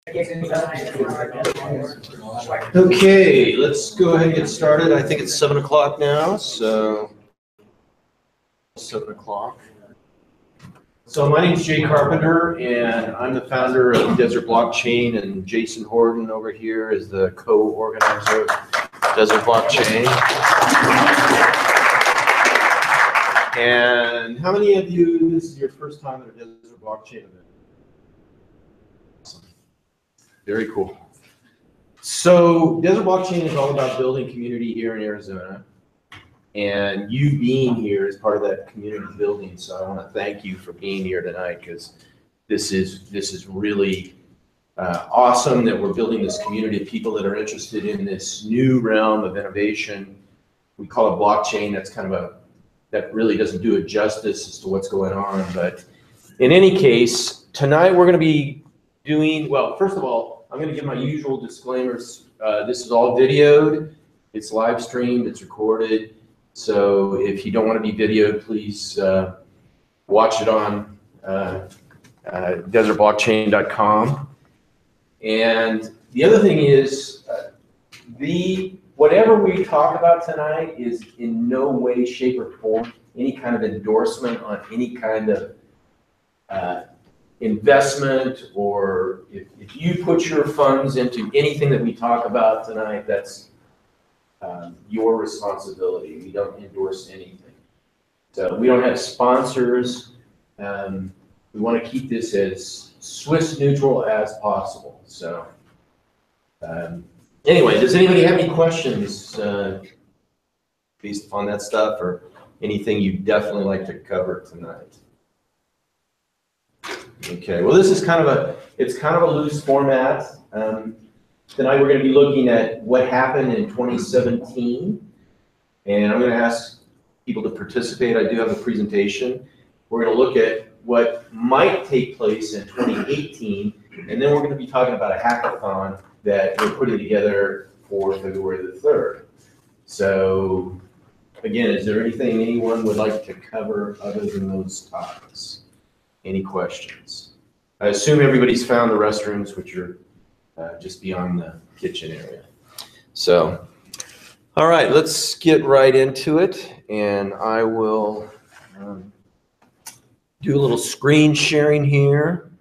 Okay, let's go ahead and get started. I think it's 7 o'clock now, so 7 o'clock. So my name is Jay Carpenter, and I'm the founder of Desert Blockchain, and Jason Horton over here is the co-organizer of Desert Blockchain. And how many of you, this is your first time at a Desert Blockchain event? Awesome. Very cool. So Desert Blockchain is all about building community here in Arizona. And you being here is part of that community building. So I want to thank you for being here tonight, because this is really awesome that we're building this community of people that are interested in this new realm of innovation. We call it blockchain. That's kind of that really doesn't do it justice as to what's going on. But in any case, tonight we're going to be doing, well, first of all, I'm going to give my usual disclaimers. This is all videoed. It's live streamed. It's recorded. So if you don't want to be videoed, please watch it on desertblockchain.com. And the other thing is, whatever we talk about tonight is in no way, shape, or form any kind of endorsement on any kind of investment, or if you put your funds into anything that we talk about tonight, that's your responsibility. We don't endorse anything. So we don't have sponsors. We want to keep this as Swiss neutral as possible. So anyway, does anybody have any questions based upon that stuff, or anything you'd definitely like to cover tonight? Okay, well, this is kind of a loose format. Tonight we're going to be looking at what happened in 2017, and I'm going to ask people to participate. I do have a presentation. We're going to look at what might take place in 2018, and then we're going to be talking about a hackathon that we're putting together for February the 3rd. So again, is there anything anyone would like to cover other than those topics? Any questions? I assume everybody's found the restrooms, which are just beyond the kitchen area. So, all right, let's get right into it, and I will do a little screen sharing here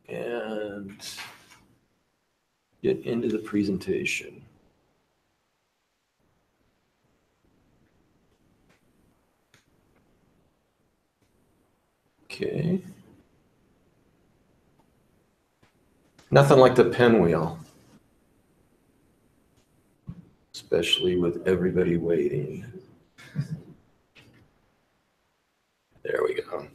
and get into the presentation. Okay. Nothing like the pinwheel, especially with everybody waiting. There we go.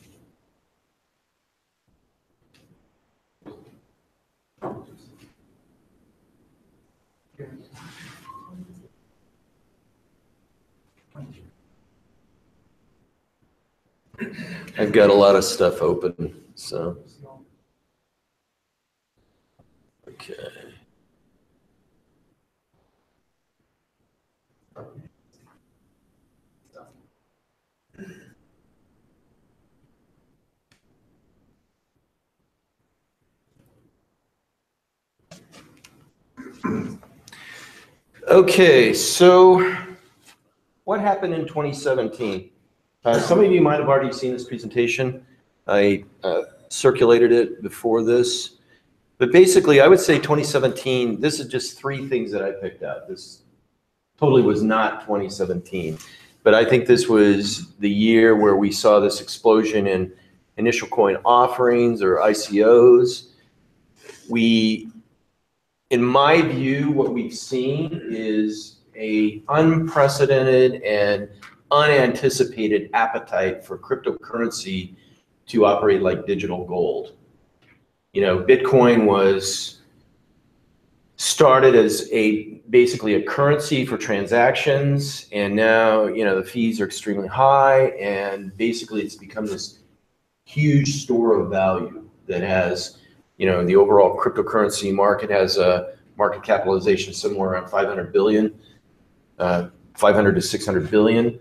I've got a lot of stuff open, so. Okay. Okay, so what happened in 2017? Some of you might have already seen this presentation. I circulated it before this. But basically, I would say 2017, this is just three things that I picked up. This totally was not 2017. But I think this was the year where we saw this explosion in initial coin offerings, or ICOs. In my view, what we've seen is an unprecedented and unanticipated appetite for cryptocurrency to operate like digital gold. You know, Bitcoin was started as basically a currency for transactions, and now, you know, the fees are extremely high, and basically it's become this huge store of value that has, you know, the overall cryptocurrency market has a market capitalization somewhere around 500 billion, 500 to 600 billion.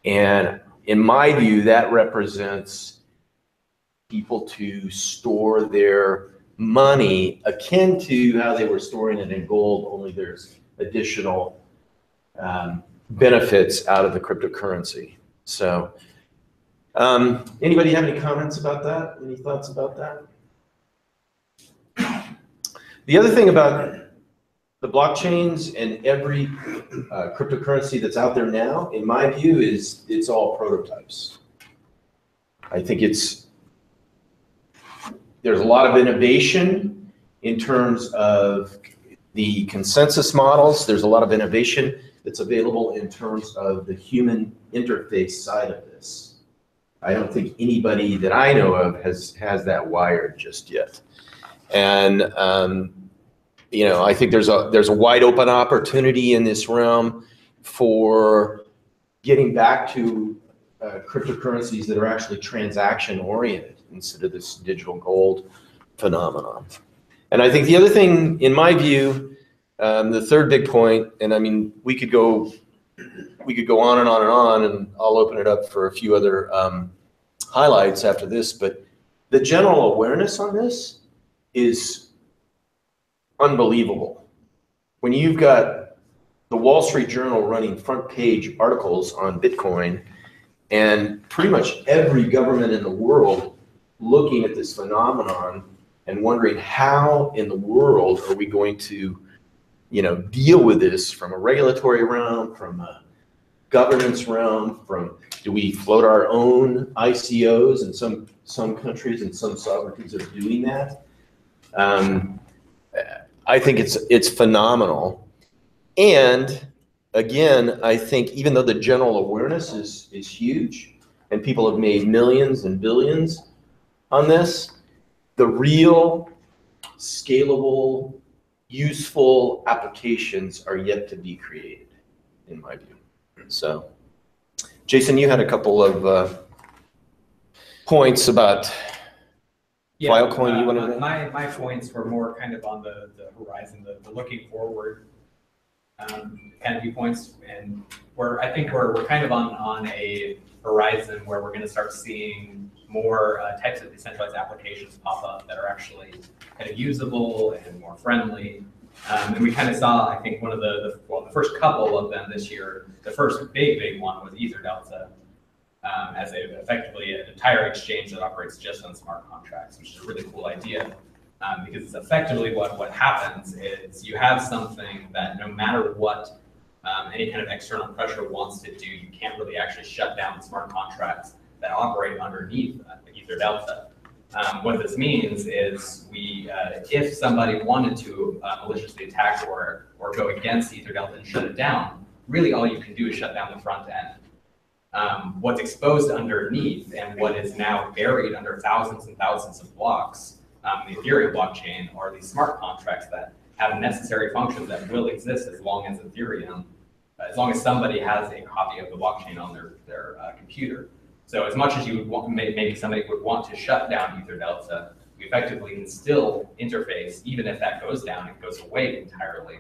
And in my view, that represents people to store their money akin to how they were storing it in gold, only there's additional benefits out of the cryptocurrency. So anybody have any comments about that? Any thoughts about that? The other thing about the blockchains and every cryptocurrency that's out there now, in my view, is it's all prototypes. I think there's a lot of innovation in terms of the consensus models. There's a lot of innovation that's available in terms of the human interface side of this. I don't think anybody that I know of has that wired just yet. And you know, I think there's a wide open opportunity in this realm for getting back to cryptocurrencies that are actually transaction oriented instead of this digital gold phenomenon. And I think the other thing, in my view, the third big point, and I mean, we could go on and on and on, and I'll open it up for a few other highlights after this, but the general awareness on this is unbelievable. When you've got the Wall Street Journal running front page articles on Bitcoin and pretty much every government in the world looking at this phenomenon and wondering how in the world are we going to, you know, deal with this from a regulatory realm, from a governance realm, do we float our own ICOs, and some countries and some sovereignties are doing that. I think it's phenomenal. And again, I think even though the general awareness is huge and people have made millions and billions on this, the real scalable, useful applications are yet to be created, in my view. So, Jason, you had a couple of points about Filecoin. You wanted to? My points were more kind of on the horizon, the looking forward kind of viewpoints, and I think we're kind of on a horizon where we're going to start seeing more types of decentralized applications pop up that are actually kind of usable and more friendly. And we kind of saw, I think, one of the first couple of them this year. The first big one was EtherDelta, as effectively an entire exchange that operates just on smart contracts, which is a really cool idea, because it's effectively what happens is you have something that no matter what any kind of external pressure wants to do, you can't really actually shut down smart contracts that operate underneath EtherDelta. What this means is if somebody wanted to maliciously attack or go against EtherDelta and shut it down, really all you can do is shut down the front end. What's exposed underneath and what is now buried under thousands and thousands of blocks, the Ethereum blockchain, are these smart contracts that have necessary functions that will exist as long as as long as somebody has a copy of the blockchain on their computer. So as much as you would want, maybe somebody would want to shut down EtherDelta, we effectively can still interface, even if that goes down and goes away entirely.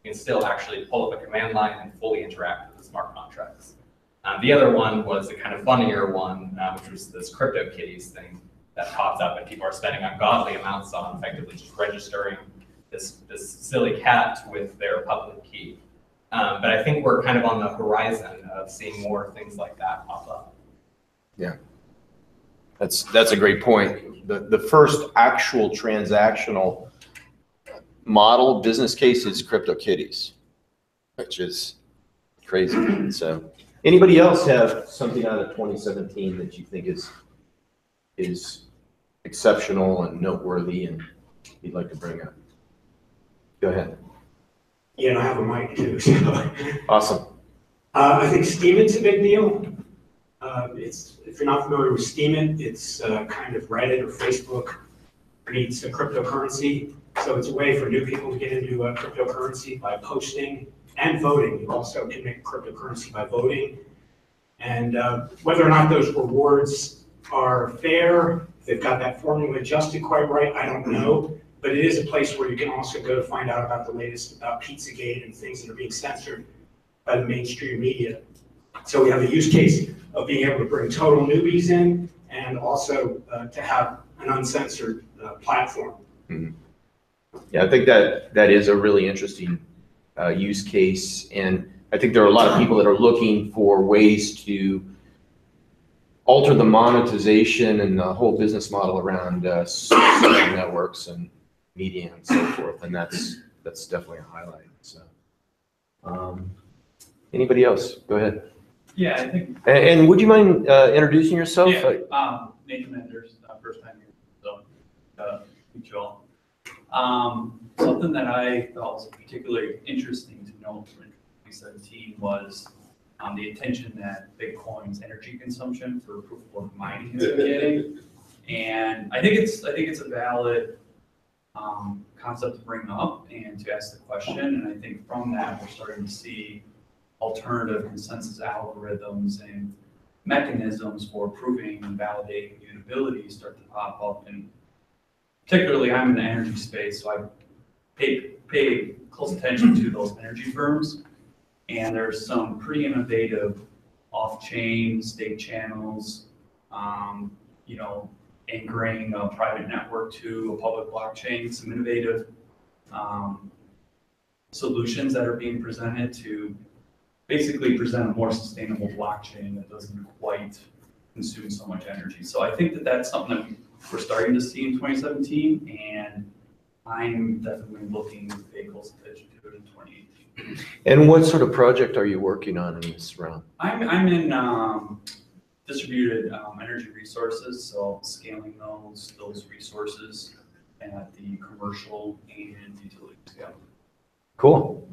You can still actually pull up a command line and fully interact with the smart contracts. The other one was a kind of funnier one, which was this CryptoKitties thing that pops up, and people are spending ungodly amounts on effectively just registering this silly cat with their public key. But I think we're kind of on the horizon of seeing more things like that pop up. Yeah, that's a great point. The first actual transactional model business case is CryptoKitties, which is crazy. So, anybody else have something out of 2017 that you think is exceptional and noteworthy and you'd like to bring up? Go ahead. Yeah, and I have a mic too. So. Awesome. I think Steeman's a big deal. If you're not familiar with Steeman, it's kind of Reddit or Facebook meets a cryptocurrency. So it's a way for new people to get into cryptocurrency by posting and voting. You also can make cryptocurrency by voting. And whether or not those rewards are fair, if they've got that formula adjusted quite right, I don't know. But it is a place where you can also go to find out about the latest about Pizzagate and things that are being censored by the mainstream media. So we have a use case of being able to bring total newbies in and also to have an uncensored platform. Mm-hmm. Yeah, I think that is a really interesting use case, and I think there are a lot of people that are looking for ways to alter the monetization and the whole business model around social networks and media and so forth, and that's definitely a highlight. So, anybody else? Go ahead. Yeah, I think. And would you mind introducing yourself? Yeah, Nathan Menders, first time here, so meet you all. Something that I thought was particularly interesting to note in 2017 was the attention that Bitcoin's energy consumption for proof of work mining is getting, and I think it's a valid concept to bring up and to ask the question. And I think from that we're starting to see alternative consensus algorithms and mechanisms for proving and validating immutability start to pop up. And particularly, I'm in the energy space, so I pay close attention to those energy firms. And there's some pretty innovative off-chain stake channels, anchoring a private network to a public blockchain, some innovative solutions that are being presented to basically present a more sustainable blockchain that doesn't quite consume so much energy. So I think that that's something that we're starting to see in 2017, and I'm definitely looking to pay close attention to it in 2018. And what sort of project are you working on in this round? I'm in distributed energy resources, so scaling those resources at the commercial and utility scale. Cool.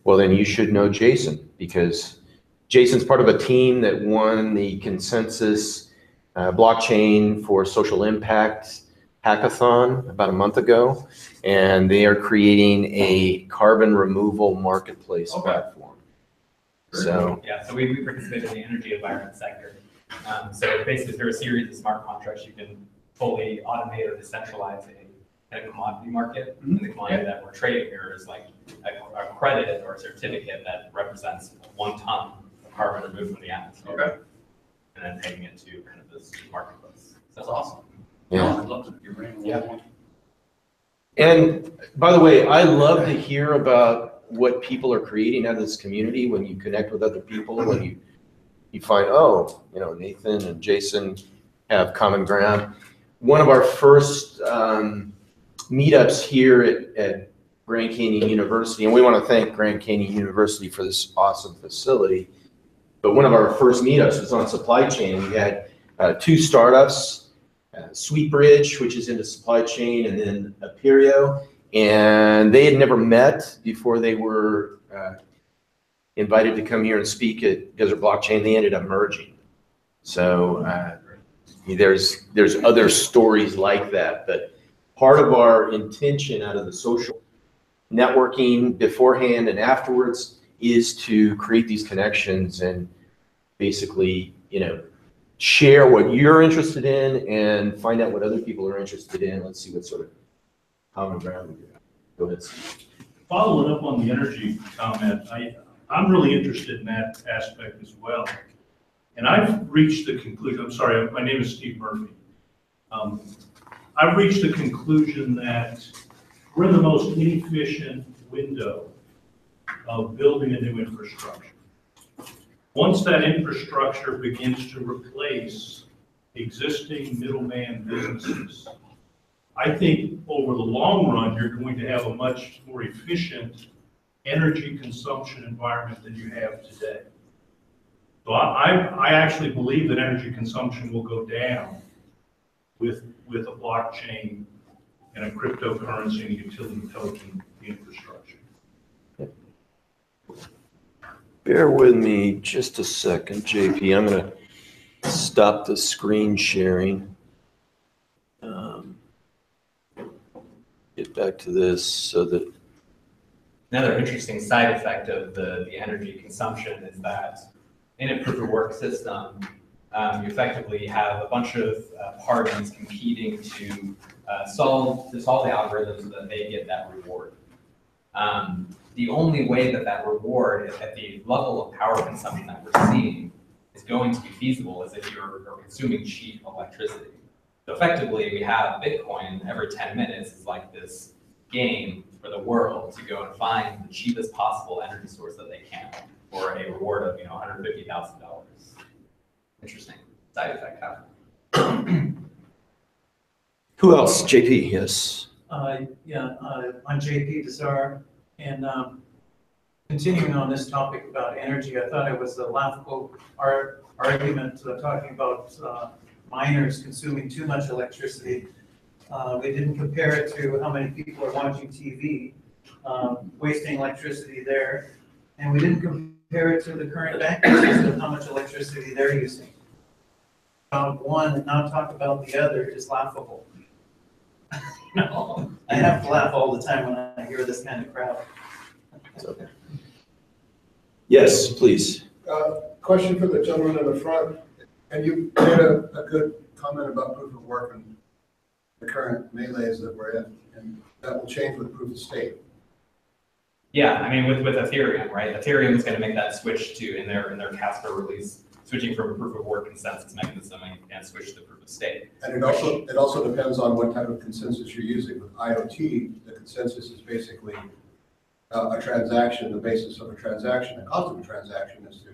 Well, then you should know Jason, because Jason's part of a team that won the Consensus Blockchain for Social Impact Hackathon about a month ago, and they are creating a carbon removal marketplace platform. So yeah, so we participate in the energy environment sector. So basically, through a series of smart contracts, you can fully automate or decentralize a commodity market. And the commodity that we're trading here is like a credit or a certificate that represents 1 ton of carbon removed from the atmosphere. Okay. And then taking it to kind of this marketplace. So That's awesome. yeah. I'd love to be bringing Yeah. And by the way, I love to hear about what people are creating out of this community when you connect with other people, when you find, oh, Nathan and Jason have common ground. One of our first meetups here at Grand Canyon University, and we want to thank Grand Canyon University for this awesome facility, but one of our first meetups was on supply chain. We had 2 startups, Sweetbridge, which is into supply chain, and then Aperio, and they had never met before they were invited to come here and speak at Desert Blockchain. They ended up merging. So there's other stories like that, but part of our intention out of the social networking beforehand and afterwards is to create these connections and basically, share what you're interested in and find out what other people are interested in. Let's see what sort of common ground we have. Go ahead, Steve. Following up on the energy comment, I'm really interested in that aspect as well. And I've reached the conclusion, I'm sorry, my name is Steve Murphy. I've reached the conclusion that we're in the most inefficient window of building a new infrastructure. Once that infrastructure begins to replace existing middleman businesses, I think over the long run, you're going to have a much more efficient energy consumption environment than you have today. So I actually believe that energy consumption will go down with a blockchain and a cryptocurrency and utility token infrastructure. Bear with me just a second, JP. I'm going to stop the screen sharing. Get back to this so that. another interesting side effect of the energy consumption is that in a proof of work system, you effectively have a bunch of parties competing to solve the algorithm so that they get that reward. The only way that reward is at the level of power consumption that we're seeing is going to be feasible is if you're consuming cheap electricity. So effectively, we have Bitcoin every 10 minutes is like this game for the world to go and find the cheapest possible energy source that they can for a reward of $150,000. Interesting side effect happening. Who else? JP, yes. I'm JP Desar, and continuing on this topic about energy, I thought it was a laughable argument talking about miners consuming too much electricity. They didn't compare it to how many people are watching TV, wasting electricity there, and we didn't compare it to the current banking system, how much electricity they're using. About one and not talk about the other is laughable. No, I have to laugh all the time when I hear this kind of crowd. Okay. Yes, please. Question for the gentleman in the front. And you made a good comment about proof of work and the current melees that we're in, and that will change with proof of stake. Yeah, I mean, with Ethereum, right? Ethereum is going to make that switch to in their Casper release, switching from a proof of work consensus mechanism and switch to proof of stake. And it also depends on what type of consensus you're using. With IoT, the consensus is basically a transaction. The basis of a transaction, the cost of a transaction, is to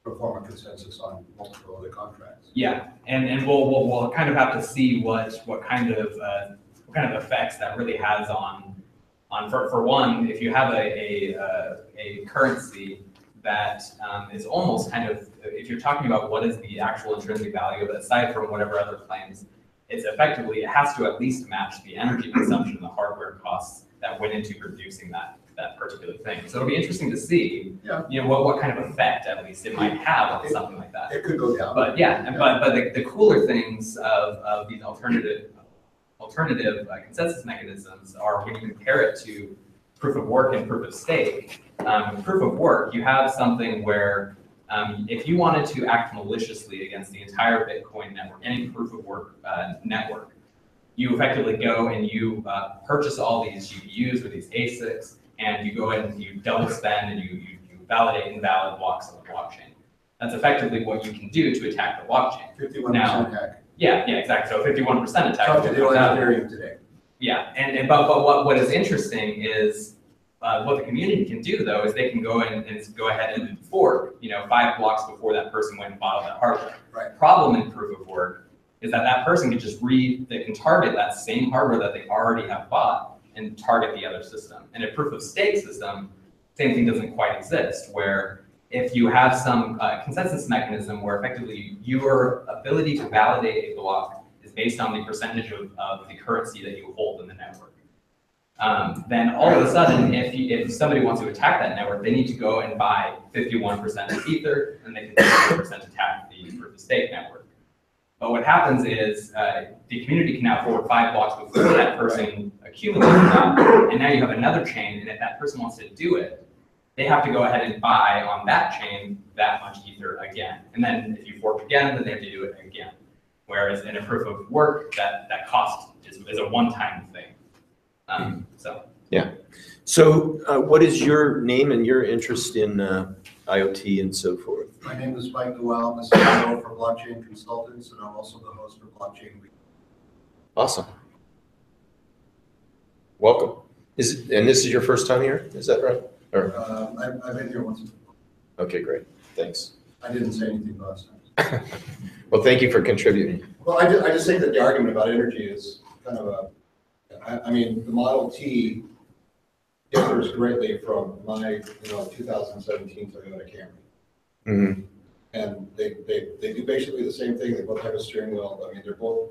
perform a consensus on multiple other contracts. Yeah, and we'll kind of have to see what kind of effects that really has on for one, if you have a currency that is almost kind of, if you're talking about what is the actual intrinsic value of it, aside from whatever other claims, it's effectively, it has to at least match the energy consumption and the hardware costs that went into producing that particular thing. So it'll be interesting to see, what kind of effect at least it might have on something like that. It could go down. But yeah, but the cooler things of these alternative consensus mechanisms are when you compare it to proof of work and proof of stake. Proof of work, you have something where if you wanted to act maliciously against the entire Bitcoin network, any proof of work network, you effectively go and you purchase all these GPUs or these ASICs, and you go ahead and you double spend and you validate invalid blocks on the blockchain. That's effectively what you can do to attack the blockchain. 51% hack. Yeah, exactly. So 51% attack. Tough to do on Ethereum today. Yeah, but what is interesting is what the community can do though is they can go in and go ahead and fork 5 blocks before that person went and bought that hardware. Right. Problem in proof of work is that person can just they can target that same hardware that they already have bought and target the other system. And a proof of stake system, same thing doesn't quite exist, where if you have some consensus mechanism where effectively your ability to validate a block is based on the percentage of the currency that you hold in the network, then all of a sudden, if somebody wants to attack that network, they need to go and buy 51% of Ether, and they can 51% attack the proof of stake network. But what happens is the community can now forward 5 blocks before that person accumulates that, and now you have another chain, and if that person wants to do it, they have to go ahead and buy on that chain that much Ether again. And then if you fork again, then they have to do it again. Whereas in a proof of work, that cost is a one-time thing. Yeah. So what is your name and your interest in IoT and so forth? My name is Mike Duell. I'm the CEO for Blockchain Consultants, and I'm also the host of Blockchain Week. Awesome. Welcome. And this is your first time here? Is that right? Or? I've been here once before. Okay, great. Thanks. I didn't say anything last time. Well, thank you for contributing. Well, I just think that the argument about energy is kind of the Model T differs greatly from my 2017 Toyota Camry. Mm-hmm. And they do basically the same thing. They both have a steering wheel. I mean, they're both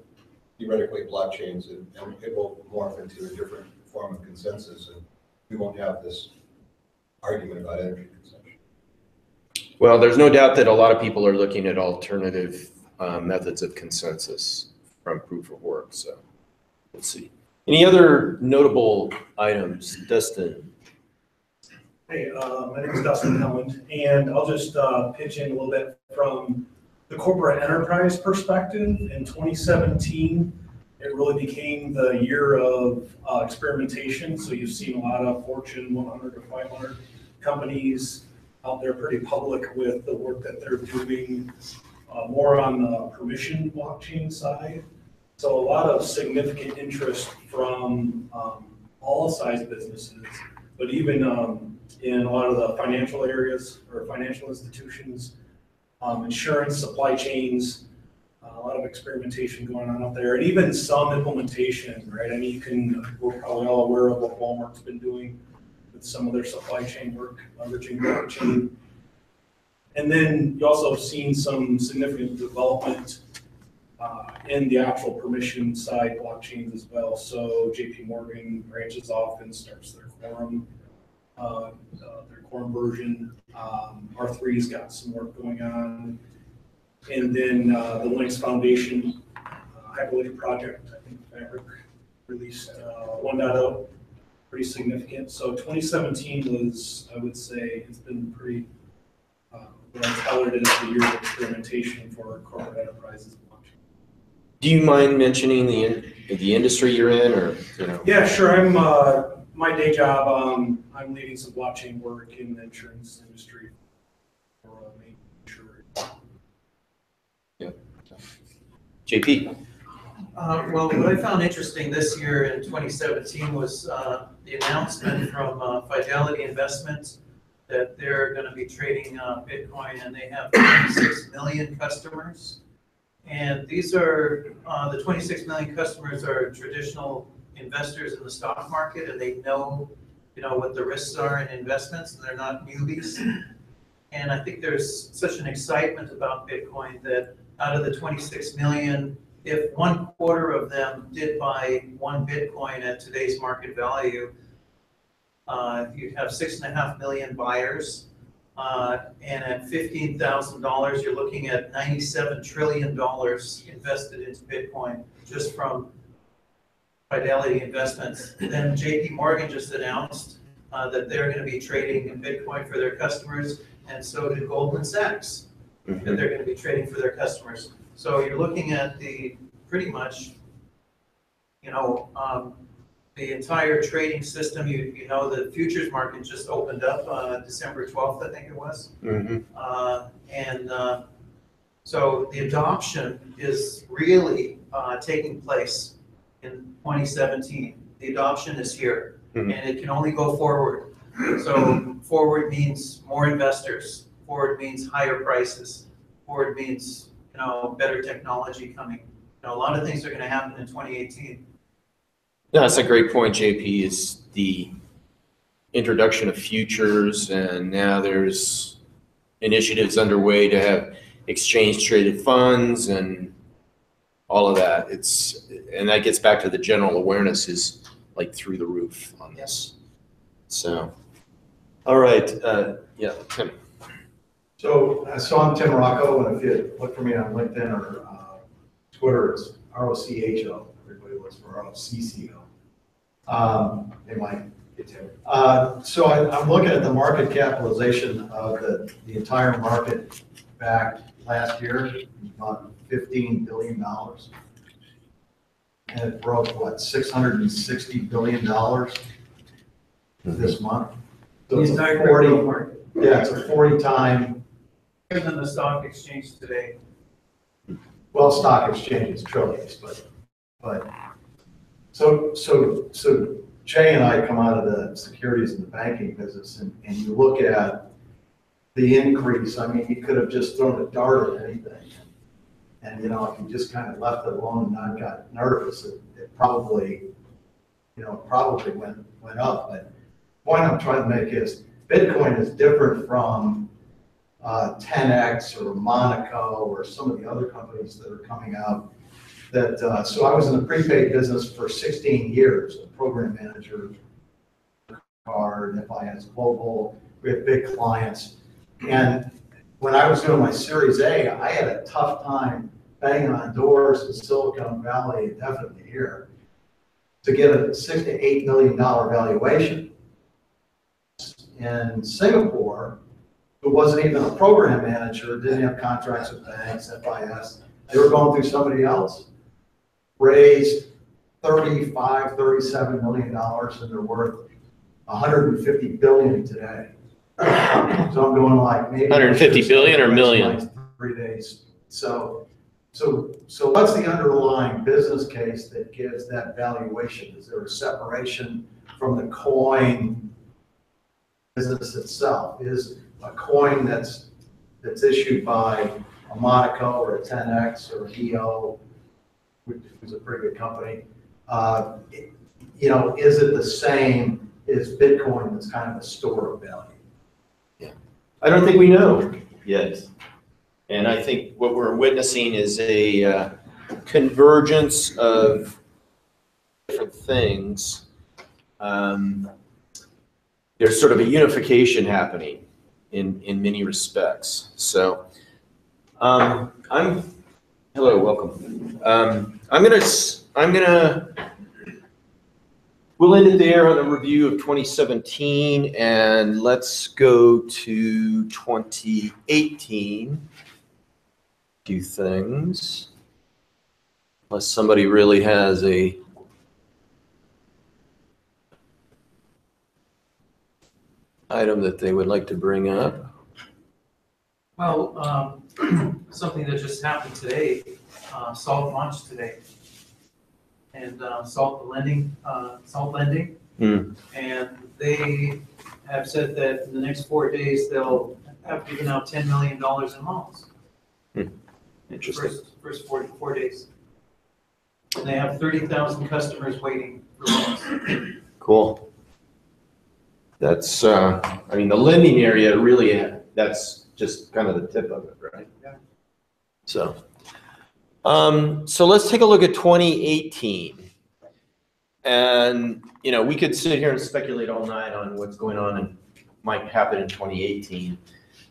theoretically blockchains, and it will morph into a different form of consensus, and we won't have this argument about energy consumption. Well, there's no doubt that a lot of people are looking at alternative methods of consensus from proof of work. So let's see. Any other notable items, Dustin? Hey, my name is Dustin Helland, and I'll just pitch in a little bit from the corporate enterprise perspective. In 2017, it really became the year of experimentation. So you've seen a lot of Fortune 100 or 500 companies out there pretty public with the work that they're doing, more on the permission blockchain side. So a lot of significant interest from all size businesses, but even in a lot of the financial areas or financial institutions, insurance, supply chains, a lot of experimentation going on out there, and even some implementation, right? I mean, we're probably all aware of what Walmart's been doing with some of their supply chain work, leveraging blockchain. And then you also have seen some significant development in the actual permission side blockchains as well. So JP Morgan branches off and starts their Quorum version. R3's got some work going on. And then the Linux Foundation Hyperledger project, I think Fabric released 1.0, pretty significant. So 2017 was, I would say, it's been pretty well touted as the year of experimentation for corporate enterprises. Do you mind mentioning the industry you're in, or you know? Yeah, sure. I'm my day job. I'm leading some blockchain work in the insurance industry for making sure. Yeah. JP. Well, what I found interesting this year in 2017 was the announcement from Fidelity Investments that they're going to be trading Bitcoin, and they have 26 million customers. And these are, the 26 million customers are traditional investors in the stock market, and they know, what the risks are in investments, and they're not newbies. And I think there's such an excitement about Bitcoin that out of the 26 million, if 1/4 of them did buy 1 Bitcoin at today's market value, you'd have 6.5 million buyers. And at $15,000, you're looking at $97 trillion invested into Bitcoin just from Fidelity Investments. Then JP Morgan just announced that they're going to be trading in Bitcoin for their customers, and so did Goldman Sachs, that they're going to be trading for their customers. So you're looking at pretty much, the entire trading system. The futures market just opened up December 12th, I think it was. So the adoption is really taking place in 2017. The adoption is here, and it can only go forward. So forward means more investors. Forward means higher prices. Forward means better technology coming. A lot of things are going to happen in 2018. No, that's a great point, JP, is the introduction of futures, and now there's initiatives underway to have exchange traded funds and all of that. And that gets back to the general awareness is like through the roof on this. So, all right, yeah, Tim. So I'm Tim Rocco, and if you look for me on LinkedIn or Twitter, it's ROCHO. Everybody looks for ROCCO. They might get to. So I'm looking at the market capitalization of the entire market back last year, about $15 billion. And it broke, $660 billion this month. So it's a 40, market. Yeah, it's a 40-time. Bigger than the stock exchange today. Well, stock exchanges, trillions, but so Jay and I come out of the securities and the banking business, and you look at the increase. I mean, you could have just thrown a dart at anything, and if you just kind of left it alone and not got nervous, it probably went up. But the point I'm trying to make is Bitcoin is different from 10X or Monaco or some of the other companies that are coming out. So I was in the prepaid business for 16 years, a program manager, card, FIS Global. We had big clients. And when I was doing my Series A, I had a tough time banging on doors in Silicon Valley, definitely here, to get a $6 to $8 million valuation. In Singapore, who wasn't even a program manager, didn't have contracts with banks, FIS, they were going through somebody else, raised $35, $37 million, and they're worth $150 billion today. So I'm doing like maybe 150 billion or million? like 3 days. So what's the underlying business case that gives that valuation? Is there a separation from the coin business itself? Is a coin that's issued by a Monaco or a 10X or an EO, which is a pretty good company, you know, is it the same as Bitcoin that's kind of a store of value? I don't think we know yet. And I think what we're witnessing is a convergence of different things. There's sort of a unification happening in many respects. So hello, welcome. We'll end it there on a review of 2017, and let's go to 2018. A few things, unless somebody really has a item that they would like to bring up. Well, something that just happened today, Salt launched today. And Salt lending, and they have said that in the next 4 days, they'll have given out $10 million in loans. Interesting. First 4 days. And they have 30,000 customers waiting for loans. Cool. That's, I mean, the lending area really, that's just kind of the tip of it, right? Yeah. So let's take a look at 2018. And, you know, we could sit here and speculate all night on what's going on and might happen in 2018.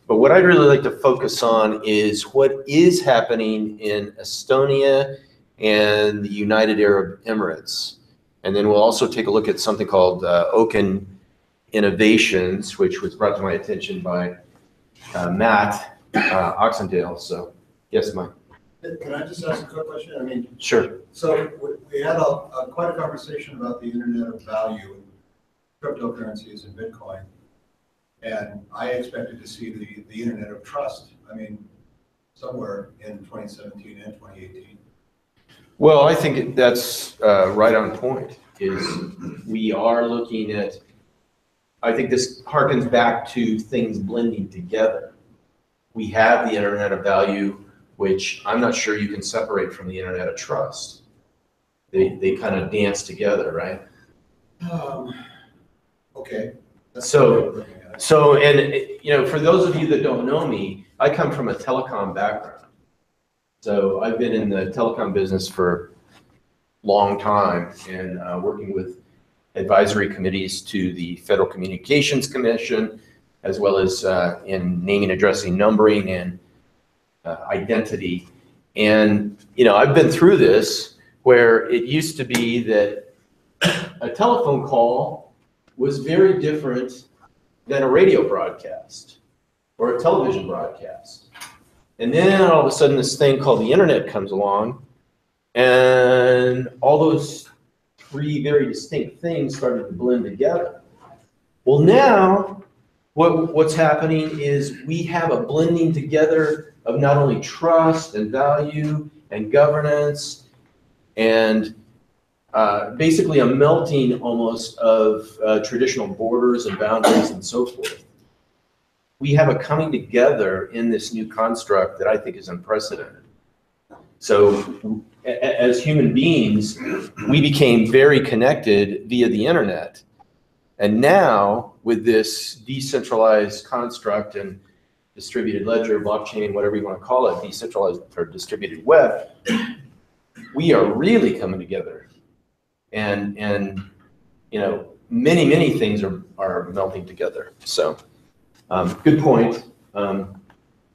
But what I'd really like to focus on is what is happening in Estonia and the United Arab Emirates. And then we'll also take a look at something called Oaken Innovations, which was brought to my attention by Matt Oxendale. So, yes, Mike. Can I just ask a quick question? I mean, Sure. so we had quite a conversation about the Internet of Value, cryptocurrencies, and Bitcoin, and I expected to see the Internet of Trust. I mean, somewhere in 2017 and 2018. Well, I think that's right on point. Is we are looking at. I think this harkens back to things blending together. We have the Internet of Value, which I'm not sure you can separate from the Internet of Trust. They kind of dance together, right? Okay. So, and you know, for those of you that don't know me, I come from a telecom background. So I've been in the telecom business for a long time and working with advisory committees to the Federal Communications Commission, as well as in naming, addressing, numbering, and identity. And, you know, I've been through this where it used to be that a telephone call was very different than a radio broadcast or a television broadcast. And then all of a sudden this thing called the internet comes along, and all those three very distinct things started to blend together. Well, now what's happening is we have a blending together of not only trust and value and governance and basically a melting almost of traditional borders and boundaries and so forth. We have a coming together in this new construct that I think is unprecedented. So as human beings, we became very connected via the internet. And now with this decentralized construct and distributed ledger, blockchain, whatever you want to call it, decentralized or distributed web, we are really coming together. And you know, many things are melting together. So good point. And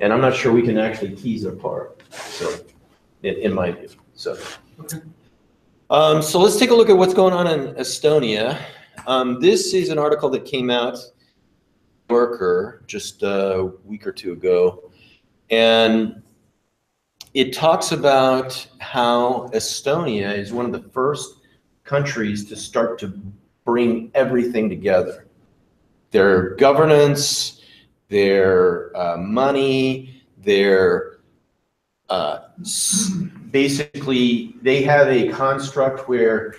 I'm not sure we can actually tease it apart. So in my view. So so let's take a look at what's going on in Estonia. This is an article that came out Worker just a week or two ago, and it talks about how Estonia is one of the first countries to start to bring everything together. Their governance, their money, their basically they have a construct where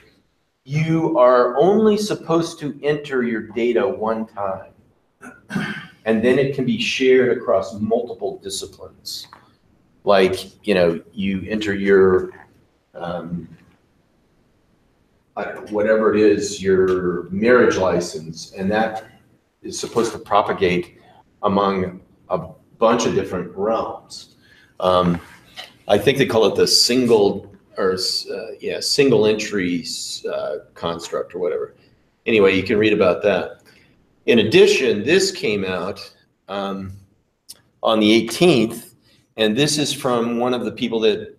you are only supposed to enter your data one time, and then it can be shared across multiple disciplines. Like, you know, you enter your I don't know, whatever it is, your marriage license, and that is supposed to propagate among a bunch of different realms. I think they call it the single entry construct or whatever. Anyway, you can read about that. In addition, this came out on the 18th, and this is from one of the people that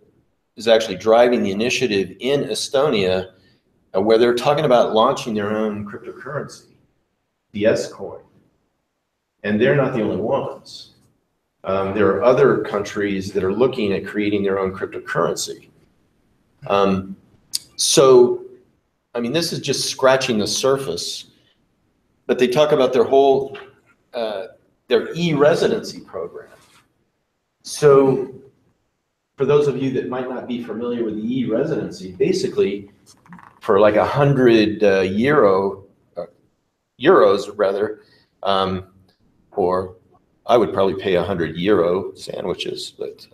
is actually driving the initiative in Estonia, where they're talking about launching their own cryptocurrency, the S-coin. And they're not the only ones. There are other countries that are looking at creating their own cryptocurrency. So, I mean, this is just scratching the surface, but they talk about their whole, their e-residency program. So, for those of you that might not be familiar with the e-residency, basically, for like 100 euros rather, or I would probably pay 100 euro sandwiches, but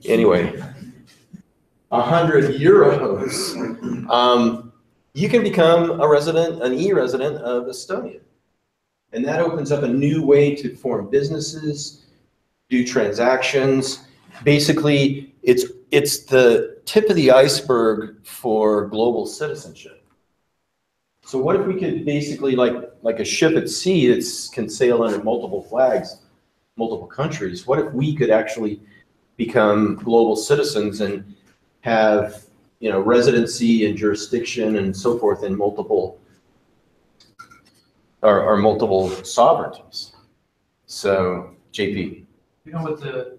anyway, 100 euros, you can become a resident, an e-resident of Estonia. And that opens up a new way to form businesses, do transactions. Basically, it's the tip of the iceberg for global citizenship. So what if we could basically, like a ship at sea that can sail under multiple flags, multiple countries, what if we could actually become global citizens and have, you know, residency and jurisdiction and so forth in multiple, or multiple sovereignties? So, JP. You know what the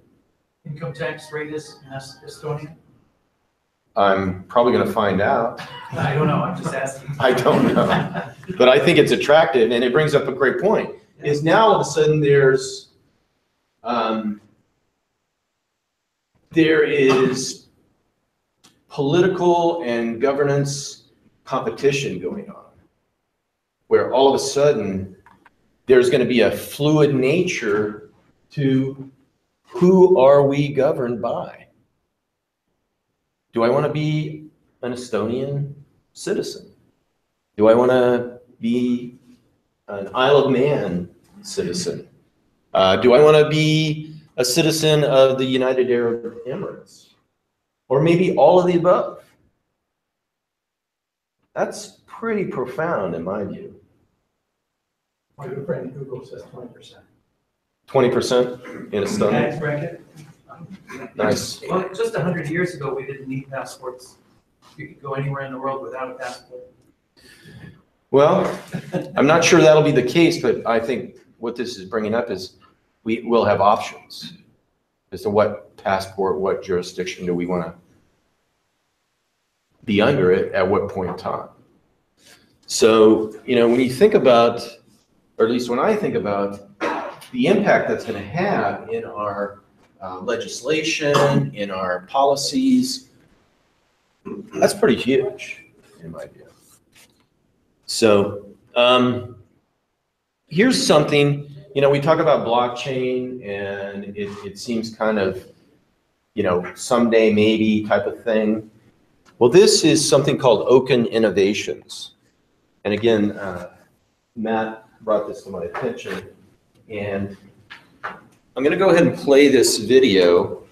income tax rate is in Estonia? I'm probably going to find out. I don't know, I'm just asking. I don't know. But I think it's attractive, and it brings up a great point. Is now all of a sudden there is political and governance competition going on, where all of a sudden there's going to be a fluid nature to who are we governed by. Do I want to be an Estonian citizen? Do I want to be an Isle of Man citizen? Do I want to be a citizen of the United Arab Emirates? Or maybe all of the above? That's pretty profound in my view. My good friend Google says 20%. 20% in Estonia? Tax bracket? Nice. Well, just 100 years ago, we didn't need passports. You could go anywhere in the world without a passport. Well, I'm not sure that'll be the case, but I think what this is bringing up is we will have options as to what passport, what jurisdiction do we want to be under it at what point in time. So, you know, when you think about, or at least when I think about the impact that's going to have in our legislation, in our policies, that's pretty huge in my view. So here's something, you know, we talk about blockchain and it seems kind of, you know, someday maybe type of thing. Well, this is something called Open Innovations. And again, Matt brought this to my attention, and I'm going to go ahead and play this video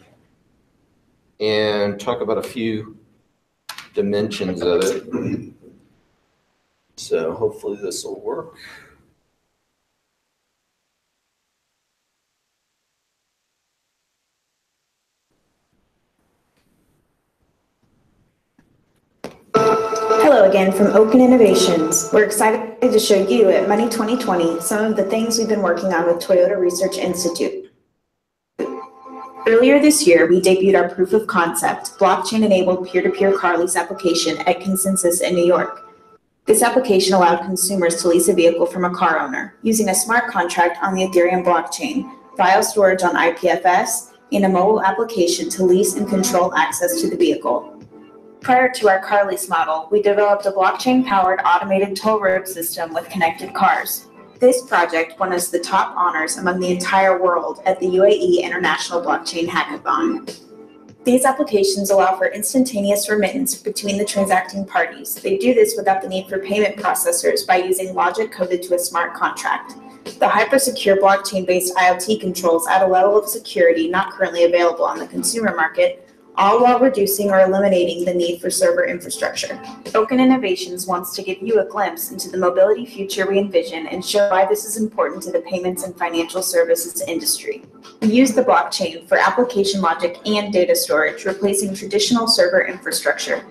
and talk about a few dimensions of it. So hopefully this will work. Hello again from Open Innovations. We're excited to show you at Money 2020 some of the things we've been working on with Toyota Research Institute. Earlier this year, we debuted our proof of concept, blockchain-enabled peer-to-peer car lease application at Consensus in New York. This application allowed consumers to lease a vehicle from a car owner using a smart contract on the Ethereum blockchain, file storage on IPFS, and a mobile application to lease and control access to the vehicle. Prior to our car lease model, we developed a blockchain-powered automated toll road system with connected cars. This project won us the top honors among the entire world at the UAE International Blockchain Hackathon. These applications allow for instantaneous remittance between the transacting parties. They do this without the need for payment processors by using logic coded to a smart contract. The hyper-secure blockchain-based IoT controls add a level of security not currently available on the consumer market, all while reducing or eliminating the need for server infrastructure. Open Innovations wants to give you a glimpse into the mobility future we envision and show why this is important to the payments and financial services industry. We use the blockchain for application logic and data storage, replacing traditional server infrastructure.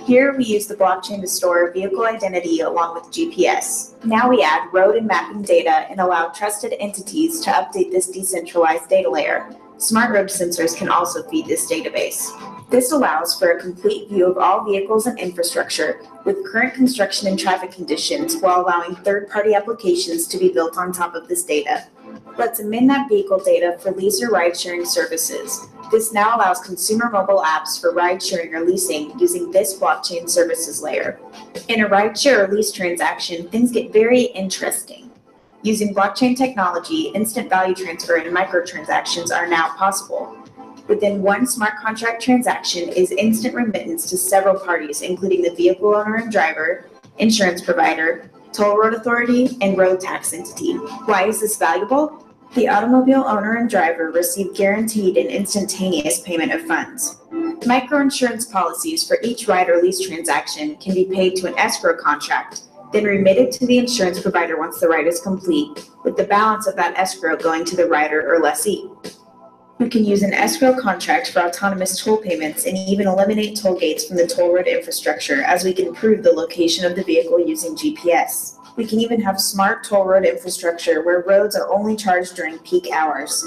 Here we use the blockchain to store vehicle identity along with GPS. Now we add road and mapping data and allow trusted entities to update this decentralized data layer. Smart road sensors can also feed this database. This allows for a complete view of all vehicles and infrastructure with current construction and traffic conditions while allowing third-party applications to be built on top of this data. Let's amend that vehicle data for lease or ride-sharing services. This now allows consumer mobile apps for ride-sharing or leasing using this blockchain services layer. In a ride-share or lease transaction, things get very interesting. Using blockchain technology, instant value transfer and microtransactions are now possible. Within one smart contract transaction is instant remittance to several parties, including the vehicle owner and driver, insurance provider, toll road authority, and road tax entity. Why is this valuable? The automobile owner and driver receive guaranteed and instantaneous payment of funds. Microinsurance policies for each ride or lease transaction can be paid to an escrow contract, then remitted to the insurance provider once the ride is complete, with the balance of that escrow going to the rider or lessee. We can use an escrow contract for autonomous toll payments and even eliminate toll gates from the toll road infrastructure, as we can prove the location of the vehicle using GPS. We can even have smart toll road infrastructure where roads are only charged during peak hours.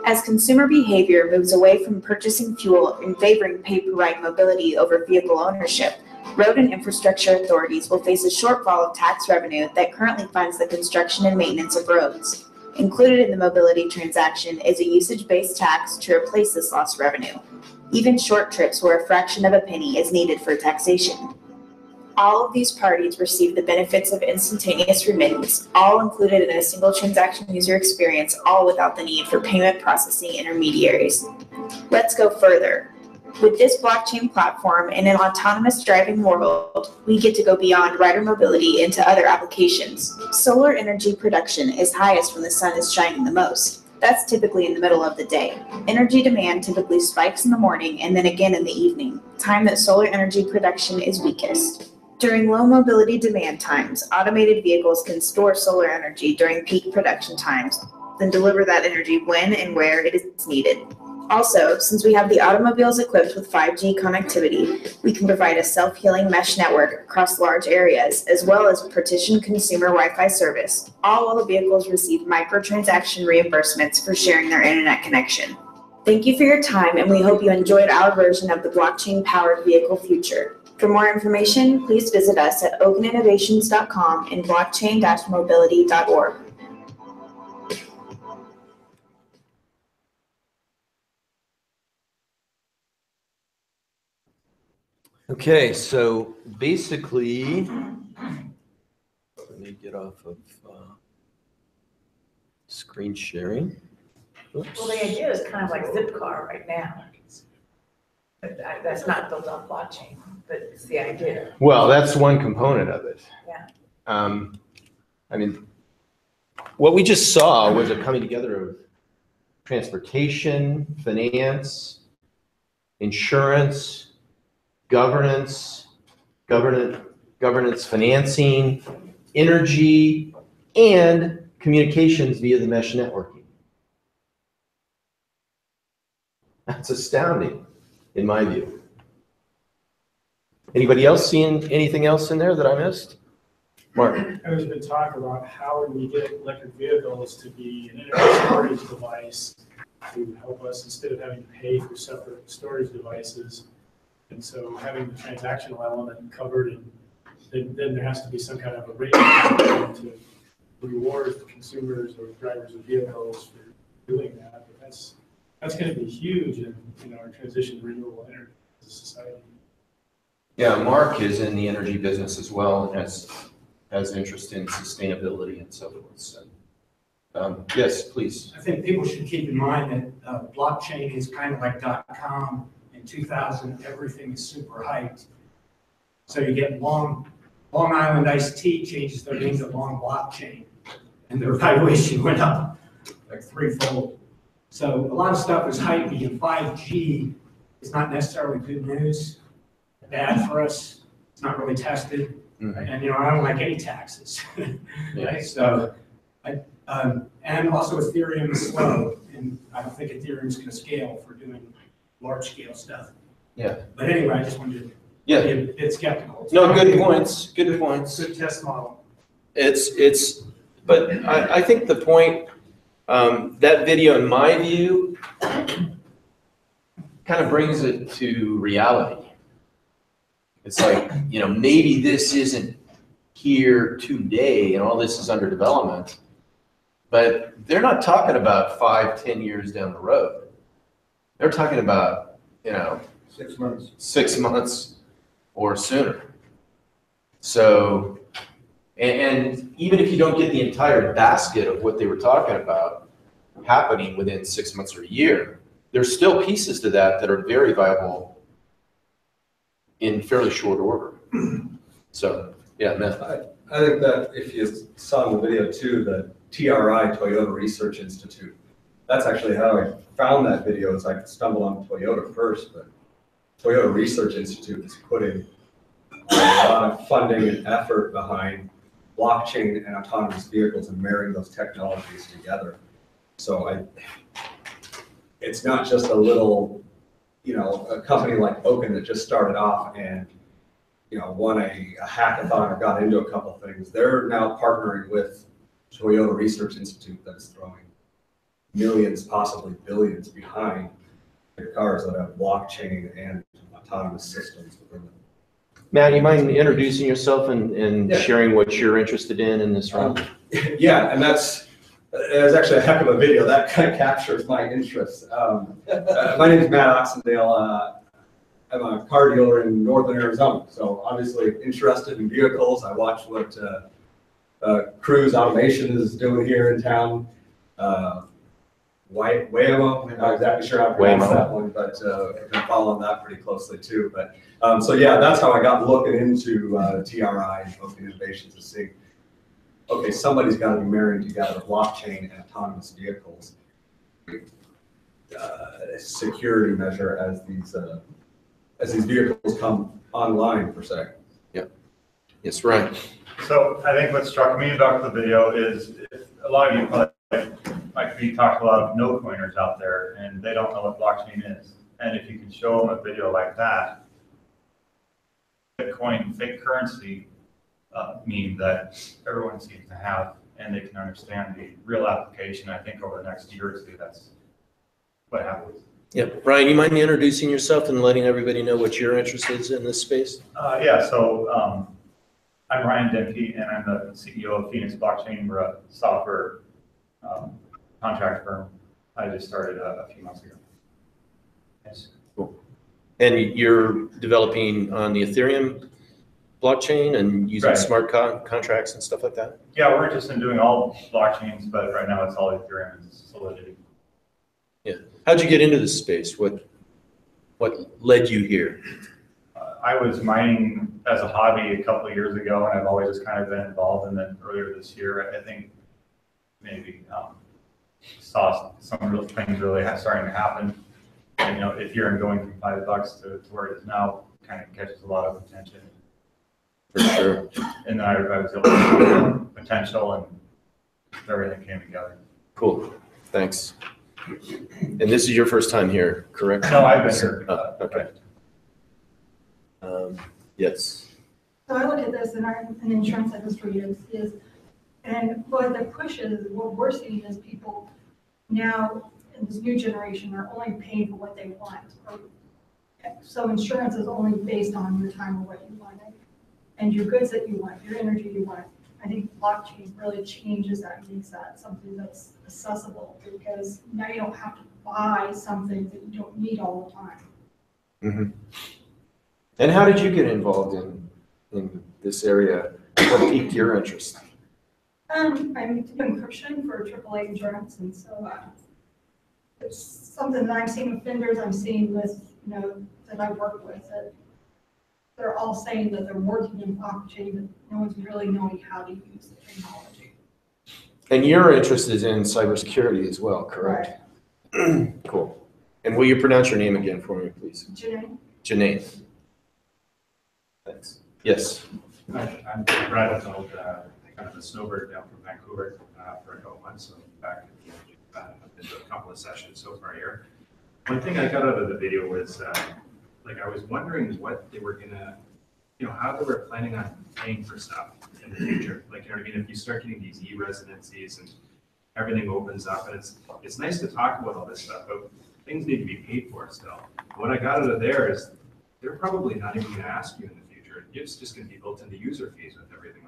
As consumer behavior moves away from purchasing fuel and favoring pay-per-ride mobility over vehicle ownership, road and infrastructure authorities will face a shortfall of tax revenue that currently funds the construction and maintenance of roads. Included in the mobility transaction is a usage-based tax to replace this lost revenue, even short trips where a fraction of a penny is needed for taxation. All of these parties receive the benefits of instantaneous remittance, all included in a single transaction user experience, all without the need for payment processing intermediaries. Let's go further. With this blockchain platform in an autonomous driving world, we get to go beyond rider mobility into other applications. Solar energy production is highest when the sun is shining the most. That's typically in the middle of the day. Energy demand typically spikes in the morning and then again in the evening, time that solar energy production is weakest. During low mobility demand times, automated vehicles can store solar energy during peak production times, then deliver that energy when and where it is needed. Also, since we have the automobiles equipped with 5G connectivity, we can provide a self-healing mesh network across large areas, as well as partitioned consumer Wi-Fi service, all while the vehicles receive microtransaction reimbursements for sharing their internet connection. Thank you for your time, and we hope you enjoyed our version of the blockchain-powered vehicle future. For more information, please visit us at openinnovations.com and blockchain-mobility.org. Okay, so basically, let me get off of screen sharing. Oops. Well, the idea is kind of like Zipcar right now. But that's not built on blockchain, but it's the idea. Well, that's one component of it. Yeah. I mean, what we just saw was a coming together of transportation, finance, insurance, governance, financing, energy, and communications via the mesh networking. That's astounding, in my view. Anybody else seeing anything else in there that I missed? Mark. There's been talk about how we get electric vehicles to be an energy storage device to help us instead of having to pay for separate storage devices. And so having the transactional element covered in then there has to be some kind of a rate to reward the consumers or drivers of vehicles for doing that. But that's going to be huge in our transition to renewable energy as a society. Yeah, Mark is in the energy business as well, and has interest in sustainability and so forth. So, yes, please. I think people should keep in mind that blockchain is kind of like .com. In 2000, everything is super hyped. So you get Long Island iced tea changes their name to Long Blockchain, and their valuation went up like threefold. So a lot of stuff is hypey, and 5G is not necessarily good news, bad for us. It's not really tested, and I don't like any taxes. Right? So, and also Ethereum is slow, and I don't think Ethereum is going to scale for doing large scale stuff. Yeah. But anyway, I just wanted to be a bit skeptical. No, good points. Good points. Good test model. But I think the point, that video, in my view, kind of brings it to reality. It's like, maybe this isn't here today and all this is under development, but they're not talking about 5-10 years down the road. They're talking about, 6 months. 6 months or sooner. So, and even if you don't get the entire basket of what they were talking about happening within 6 months or a year, there's still pieces to that are very viable in fairly short order. So, yeah, Matt. I think that if you saw in the video too, the TRI, Toyota Research Institute, that's actually how I found that video. Is I stumbled on Toyota first, but Toyota Research Institute is putting a lot of funding and effort behind blockchain and autonomous vehicles and marrying those technologies together. So it's not just a little, a company like Oaken that just started off and, won a hackathon or got into a couple things. They're now partnering with Toyota Research Institute that's throwing millions, possibly billions behind their cars that have blockchain and autonomous systems within them. Matt, you mind introducing yourself and sharing what you're interested in this round? Yeah, and there's actually a heck of a video that kind of captures my interest. My name is Matt Oxendale. I'm a car dealer in northern Arizona, so obviously interested in vehicles. I watch what Cruise Automation is doing here in town. Waymo, I'm not exactly sure how to pronounce that one, but I've been following that pretty closely too. But so yeah, that's how I got looking into TRI and Open Innovations to see, okay, somebody's got to be marrying together blockchain and autonomous vehicles, security measure as these vehicles come online per se. Yeah. Yes, right. So I think what struck me about the video is a lot of you probably like we talked a lot of no coiners out there and they don't know what blockchain is. And if you can show them a video like that, Bitcoin, fake currency meme that everyone seems to have, and they can understand the real application, I think over the next year or two, that's what happens. Yep. Ryan, you mind introducing yourself and letting everybody know what your interest is in this space? Yeah, so I'm Ryan Demke, and I'm the CEO of Phoenix Blockchain. We're a software contract firm. I just started a few months ago. Yes. Cool. And you're developing on the Ethereum blockchain and using smart contracts and stuff like that? Yeah, we're interested in doing all blockchains, but right now it's all Ethereum and Solidity. Yeah. How'd you get into this space? What led you here? I was mining as a hobby a couple of years ago, and I've always just kind of been involved. And then earlier this year, I think maybe saw some real things really starting to happen. And, Ethereum going from $5 to where it is now kind of catches a lot of attention. For sure. And then I was able to see potential, and everything came together. Cool. Thanks. And this is your first time here, correct? No, I've been here. Oh, okay. Yes. So I look at this in the insurance industry and what the push is, what we're seeing is people now in this new generation are only paying for what they want. So insurance is only based on your time or what you want. and your goods that you want, your energy you want. I think blockchain really changes that, makes that something that's accessible, because now you don't have to buy something that you don't need all the time. Mm-hmm. And how did you get involved in this area? What piqued your interest? I'm doing encryption for AAA insurance, and so it's something that I'm seeing with vendors, I'm seeing with, that I work with, that they're all saying that they're working in blockchain, but no one's really knowing how to use the technology. And your interest is in cybersecurity as well, correct? Cool. And will you pronounce your name again for me, please? Janae? Janae. Thanks. Yes. Hi, I'm Brad O'Donnell, kind of a snowbird down from Vancouver for a couple months, so back I've been to a couple of sessions so far here. One thing I got out of the video was, I was wondering what they were gonna, how they were planning on paying for stuff in the future. Like, you know what I mean? If you start getting these e-residencies and everything opens up, and it's nice to talk about all this stuff, but things need to be paid for still. What I got out of there is they're probably not even gonna ask you in the future. It's just gonna be built into user fees with everything.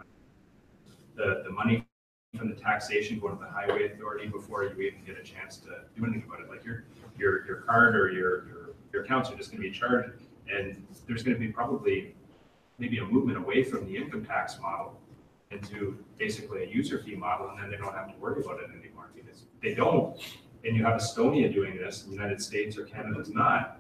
The money from the taxation going to the highway authority before you even get a chance to do anything about it. Like your card or your accounts are just going to be charged, and there's going to be probably maybe a movement away from the income tax model into basically a user fee model, and then they don't have to worry about it anymore, because they don't. And you have Estonia doing this, the United States or Canada's not,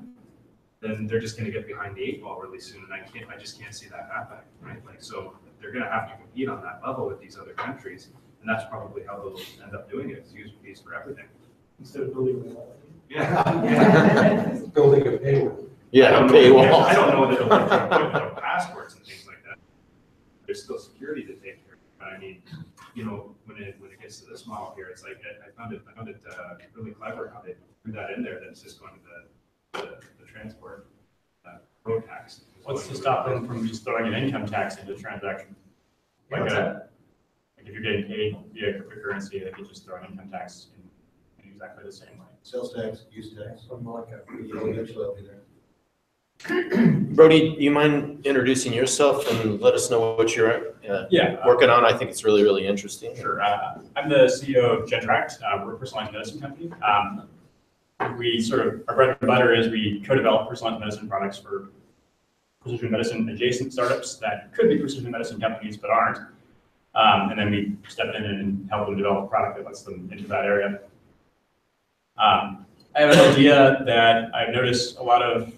then they're just going to get behind the 8 ball really soon, and I just can't see that happening, right? So they're going to have to compete on that level with these other countries, and that's probably how they'll end up doing it, is use fees for everything. Instead of building a wall. Yeah. Building a paywall. Yeah, a paywall. I don't know that it'll be to a point without passports and things like that. There's still security to take care of. But I mean, when it gets to this model here, it's like I found it really clever how they threw that in there. That's just going to the transport road tax. What's to stop them from just throwing an income tax into the transaction? Like if you're getting paid via cryptocurrency, they could just throw an income tax in exactly the same way. Sales tax, use tax, something like that. Eventually I'll be there. Brody, do you mind introducing yourself and let us know what you're working on? I think it's really, really interesting. Sure. I'm the CEO of Gentract. We're a personalized medicine company. Our bread and butter is we co-develop personalized medicine products for precision medicine adjacent startups that could be precision medicine companies but aren't. And then we step in and help them develop a product that lets them into that area. I have an idea that I've noticed a lot of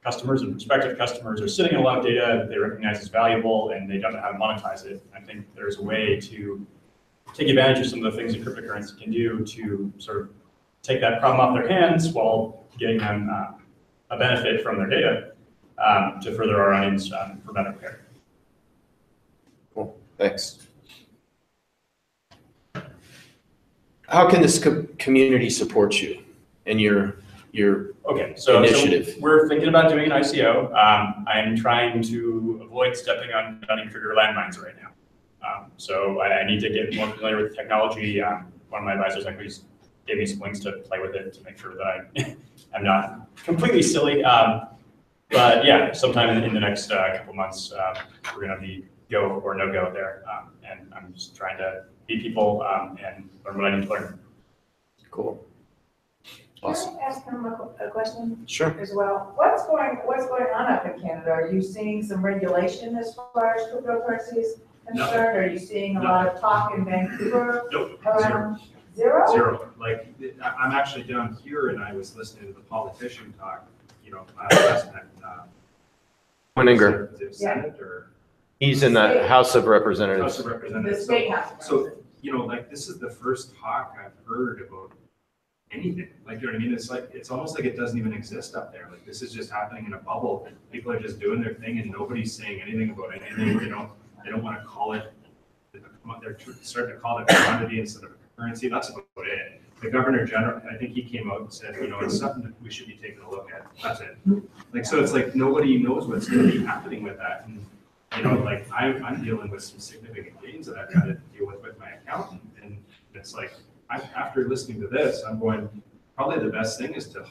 customers and prospective customers are sitting in a lot of data that they recognize as valuable, and they don't know how to monetize it. I think there's a way to take advantage of some of the things that cryptocurrency can do to sort of take that problem off their hands while getting them a benefit from their data to further our aims for better care. Cool, thanks. How can this community support you and your initiative? So we're thinking about doing an ICO. I'm trying to avoid stepping on Dunning-Kruger landmines right now. So I need to get more familiar with the technology. One of my advisors actually gave me some links to play with it to make sure that I'm not completely silly. But yeah, sometime in the next couple months, we're going to be go or no go there. And I'm just trying to meet people and learn what I need to learn. Cool. Awesome. Can I ask him a question? Sure. As well. What's going on up in Canada? Are you seeing some regulation as far as cryptocurrency is concerned? Are you seeing a lot of talk in Vancouver? Nope. Zero? Zero. Like, I'm actually down here, and I was listening to the politician talk, last night. Winninger. Is it Senate or? He's in the House of Representatives. House of Representatives. The state house. So, this is the first talk I've heard about anything. Like, you know what I mean? It's almost like it doesn't even exist up there. Like, this is just happening in a bubble. People are just doing their thing, and nobody's saying anything about anything. They don't want to call it. They're starting to call it a commodity instead of a currency. That's about it. The Governor General, I think he came out and said, it's something that we should be taking a look at. That's it. So it's like nobody knows what's going to be happening with that. And, I'm dealing with some significant gains that I've got to deal with my accountant. And it's like, after listening to this, I'm going, probably the best thing is to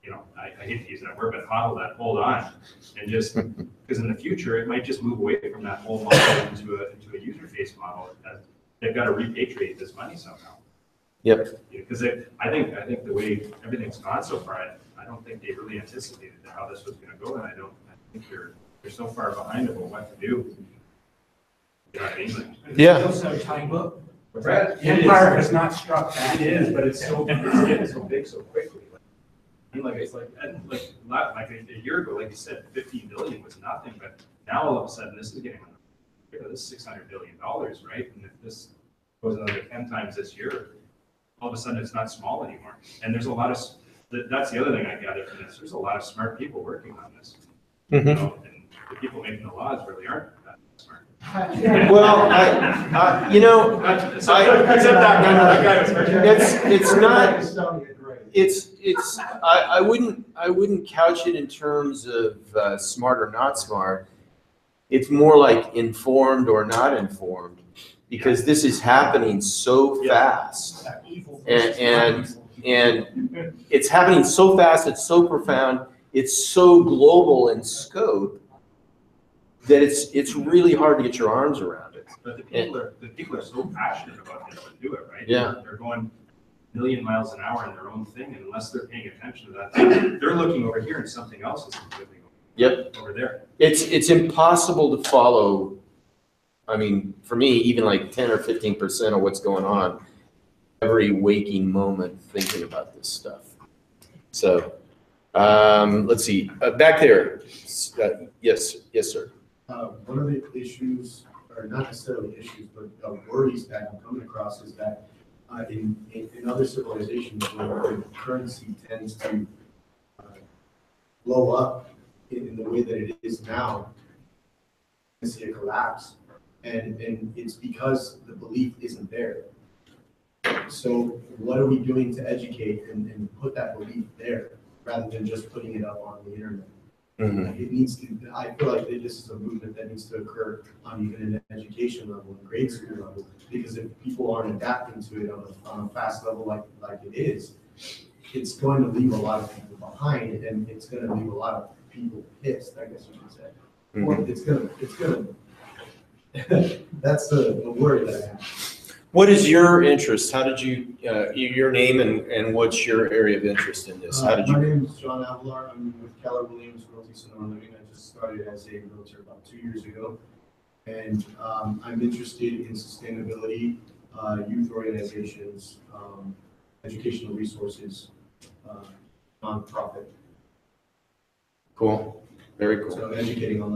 you know, I hate to use that word, but hodl that, hold on, and just, because in the future, it might just move away from that whole model into a user-face model. They've got to repatriate this money somehow. Yep. Because I think the way everything's gone so far, I don't think they really anticipated how this was going to go, and I think they're so far behind about what to do. You know what I mean? Like, Yeah. It's also a time book. Right. Empire has not struck back. It is, but it's getting so big so quickly. It's like a year ago, like you said, 15 billion was nothing, but now all of a sudden this is getting, this is $600 billion, right? And if this goes another 10 times this year, all of a sudden it's not small anymore. And there's a lot of, that's the other thing I gather from this. There's a lot of smart people working on this. Mm-hmm. You know, and the people making the laws really aren't that smart. Well, you know, I wouldn't couch it in terms of smart or not smart. It's more like informed or not informed, because this is happening so fast, and it's happening so fast. It's so profound. It's so global in scope that it's really hard to get your arms around it. But the people are so passionate about this to do it, right? Yeah. They're going a million miles an hour in their own thing, and unless they're paying attention to that, they're looking over here and something else is completely over there. It's impossible to follow. I mean, for me, even like 10 or 15% of what's going on every waking moment thinking about this stuff. So let's see, back there. Yes, sir. One of the issues, or not necessarily issues, but worries that I'm coming across is that in other civilizations where the currency tends to blow up in the way that it is now, you see a collapse, and it's because the belief isn't there. So what are we doing to educate and put that belief there rather than just putting it up on the internet? Mm-hmm. It needs to, I feel like this is a movement that needs to occur on even an education level, and grade school level, because if people aren't adapting to it on a fast level like it is, it's going to leave a lot of people behind, and it's going to leave a lot of people pissed, I guess you could say. Mm-hmm. Or it's gonna, that's the word that I have. What is your interest? How did you, your name and what's your area of interest in this? How did you? My name is John Avalar. I'm with Keller Williams Realty Sonoma Living. I just started as a realtor about 2 years ago. And I'm interested in sustainability, youth organizations, educational resources, nonprofit. Cool. Very cool. So educating on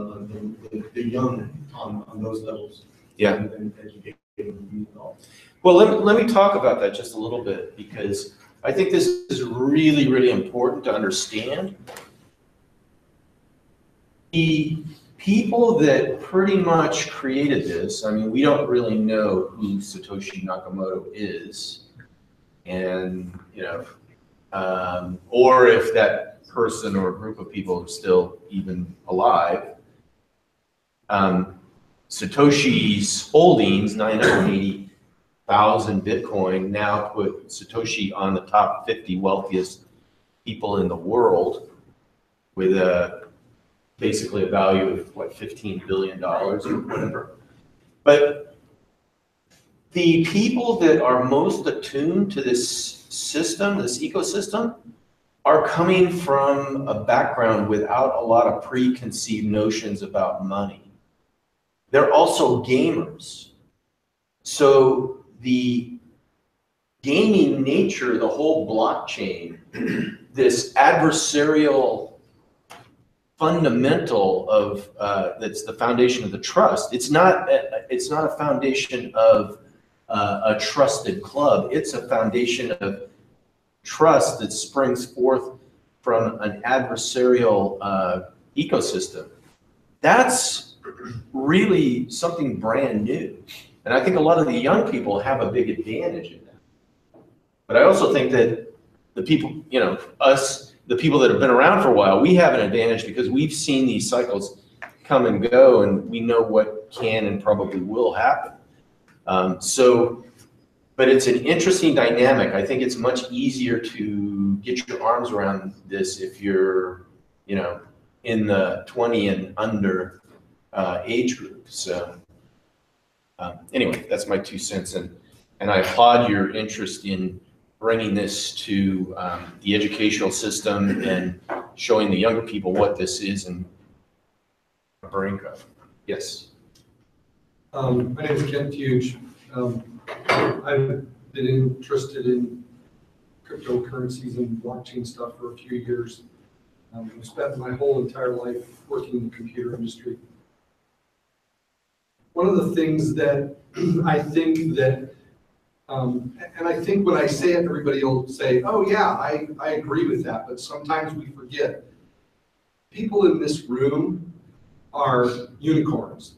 the young on those levels. Yeah. And educating the youth adults. Well, let me talk about that just a little bit, because I think this is really, really important to understand. The people that pretty much created this, I mean, we don't really know who Satoshi Nakamoto is, and, you know, or if that person or group of people are still even alive. Satoshi's holdings, 980,000 Bitcoin, now put Satoshi on the top 50 wealthiest people in the world, with basically a value of what, $15 billion or whatever. But the people that are most attuned to this system, this ecosystem, are coming from a background without a lot of preconceived notions about money. They're also gamers. So the gaming nature of the whole blockchain, this adversarial fundamental of that's the foundation of the trust. It's not a foundation of a trusted club. It's a foundation of trust that springs forth from an adversarial ecosystem. That's really something brand new. And I think a lot of the young people have a big advantage in that. But I also think that the people, you know, us, the people that have been around for a while, we have an advantage because we've seen these cycles come and go, and we know what can and probably will happen. So but it's an interesting dynamic. I think it's much easier to get your arms around this if you're, you know, in the 20 and under age group. So anyway, that's my 2 cents, and I applaud your interest in bringing this to the educational system and showing the younger people what this is and brink of. Yes. My name is Ken Fuge. I've been interested in cryptocurrencies and blockchain stuff for a few years. I've spent my whole entire life working in the computer industry. One of the things that I think that, and I think when I say it, everybody will say, oh yeah, I agree with that, but sometimes we forget. People in this room are unicorns.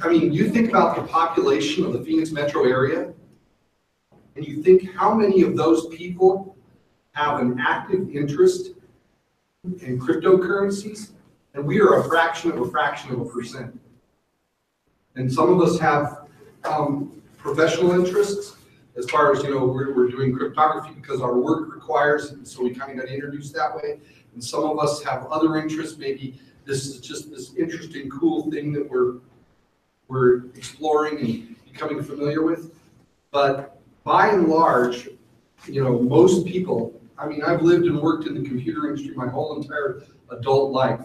I mean, you think about the population of the Phoenix metro area, and you think how many of those people have an active interest in cryptocurrencies, and we are a fraction of a percent. And some of us have professional interests as far as, you know, we're doing cryptography because our work requires it, so we kind of got introduced that way. And some of us have other interests. Maybe this is just this interesting, cool thing that we're exploring and becoming familiar with. But by and large, you know, most people, I mean, I've lived and worked in the computer industry my whole entire adult life.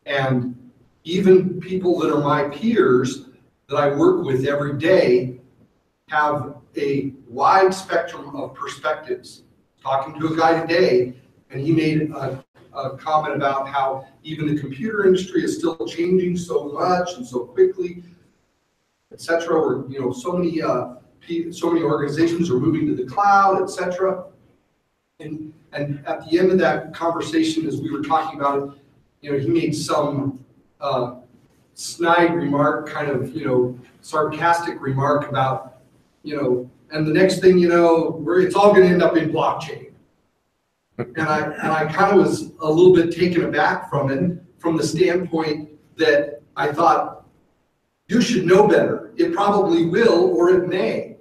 And even people that are my peers that I work with every day have a wide spectrum of perspectives. Talking to a guy today, and he made a comment about how even the computer industry is still changing so much and so quickly, etc. Where, you know, so many organizations are moving to the cloud, etc. And at the end of that conversation, as we were talking about it, you know, he made some snide remark, kind of, you know, sarcastic remark about, you know, and the next thing you know, it's all going to end up in blockchain. And I kind of was a little bit taken aback from it, from the standpoint that I thought, you should know better. It probably will, or it may.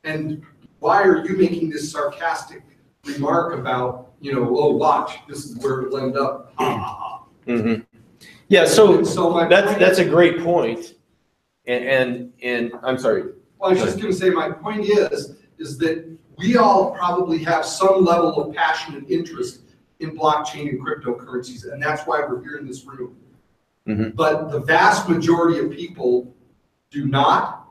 And why are you making this sarcastic remark about, you know, oh, watch, this is where it'll end up. Mm-hmm. Yeah, so that's a great point. And I'm sorry. Well, I was just going to say, my point is that we all probably have some level of passion and interest in blockchain and cryptocurrencies, and that's why we're here in this room. Mm-hmm. But the vast majority of people do not,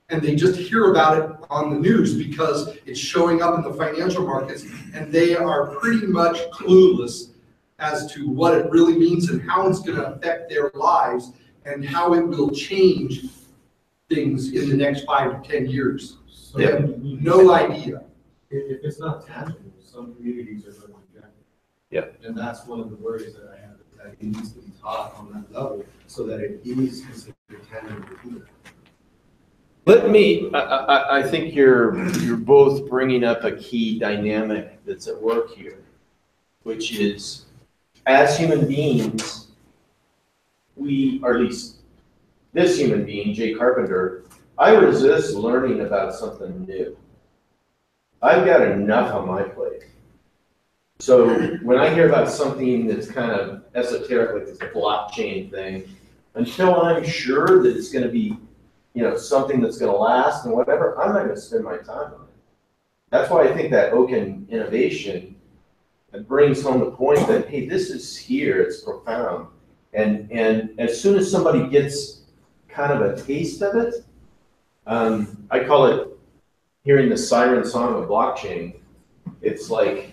and they just hear about it on the news because it's showing up in the financial markets, and they are pretty much clueless as to what it really means and how it's going to affect their lives and how it will change things in the next 5 to 10 years. So they have no idea. If it's not tangible, some communities are going to reject it. Yeah. And that's one of the worries that I have, that it needs to be taught on that level so that it is considered tangible either. Let me, I think you're both bringing up a key dynamic that's at work here, which is, as human beings, we, or at least this human being, Jay Carpenter, I resist learning about something new. I've got enough on my plate. So when I hear about something that's kind of esoteric, like this blockchain thing, until I'm sure that it's going to be, you know, something that's going to last and whatever, I'm not going to spend my time on it. That's why I think that open innovation, it brings home the point that, hey, this is here, it's profound. And as soon as somebody gets kind of a taste of it, I call it hearing the siren song of blockchain. It's like,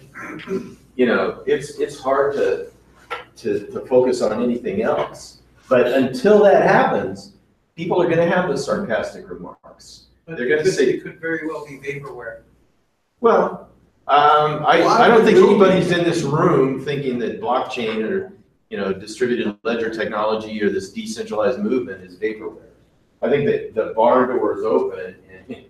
you know, it's hard to focus on anything else. But until that happens, people are going to have the sarcastic remarks. But they're going to say it could very well be vaporware. Well, I don't think anybody's in this room thinking that blockchain or, you know, distributed ledger technology or this decentralized movement is vaporware. I think that the barn door is open and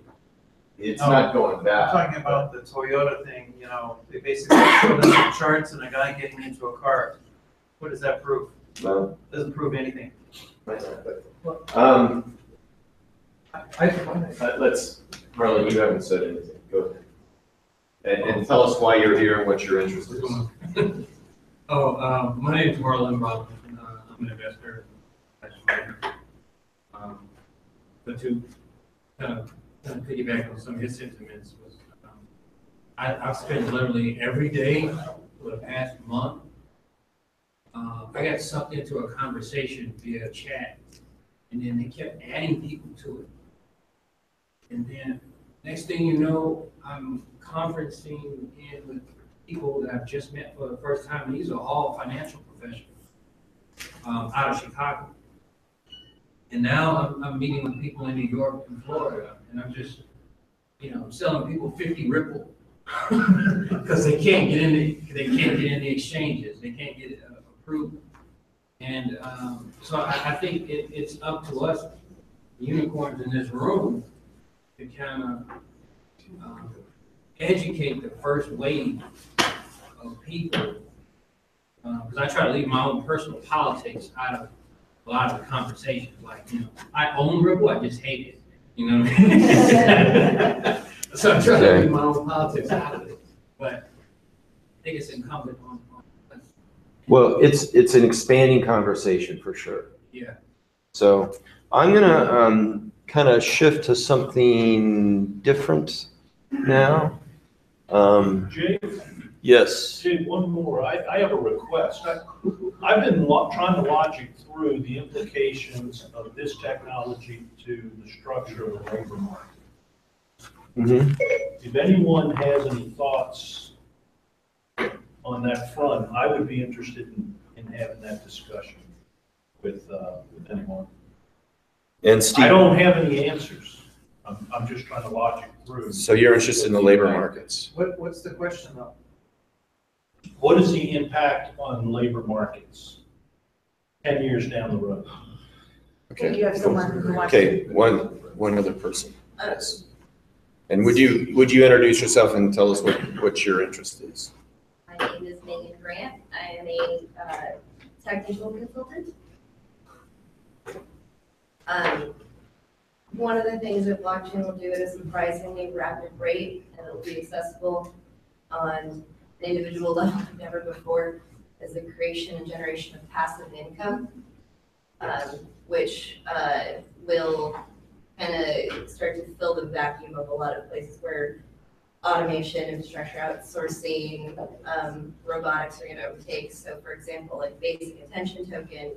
it's not going back. I'm talking about the Toyota thing, you know, they basically showed us some charts and a guy getting into a car. What does that prove? Well, doesn't prove anything. Let's, Marlon, you haven't said anything. Go ahead. And tell us why you're here and what your interest is. My name is Marlon Robinson. I'm an investor. But to kind of piggyback on some of his sentiments was, I've spent literally every day for the past month. I got sucked into a conversation via chat, and then they kept adding people to it. And then next thing you know, I'm conferencing in with people that I've just met for the first time. And these are all financial professionals out of Chicago. And now I'm meeting with people in New York and Florida, and I'm just, I'm selling people 50 Ripple because they can't get in the exchanges. They can't get approved. And so I think it's up to us, the unicorns in this room, to kind of educate the first wave of people. Because I try to leave my own personal politics out of a lot of the conversations. Like, I own Ripple, I just hate it. You know what I mean? So I try to leave my own politics out of it. But I think it's incumbent on us. Well, it's an expanding conversation for sure. Yeah. So I'm gonna kind of shift to something different now. Jay? Yes. Jay, one more. I have a request. I've been trying to logic through the implications of this technology to the structure of the labor market. Mm-hmm. If anyone has any thoughts on that front, I would be interested in having that discussion with anyone. And Steve, I don't have any answers. I'm just trying to logic through. So you're interested in the labor markets? What's the question though? What is the impact on labor markets 10 years down the road? Okay, you have someone who wants Okay, one other person. Yes. And would you introduce yourself and tell us what your interest is? My name is Megan Grant. I am a technical consultant. One of the things that blockchain will do at a surprisingly rapid rate, and it will be accessible on an individual level like never before, is the creation and generation of passive income, which will kind of start to fill the vacuum of a lot of places where automation, infrastructure outsourcing, robotics are going to overtake. So for example, like basic attention token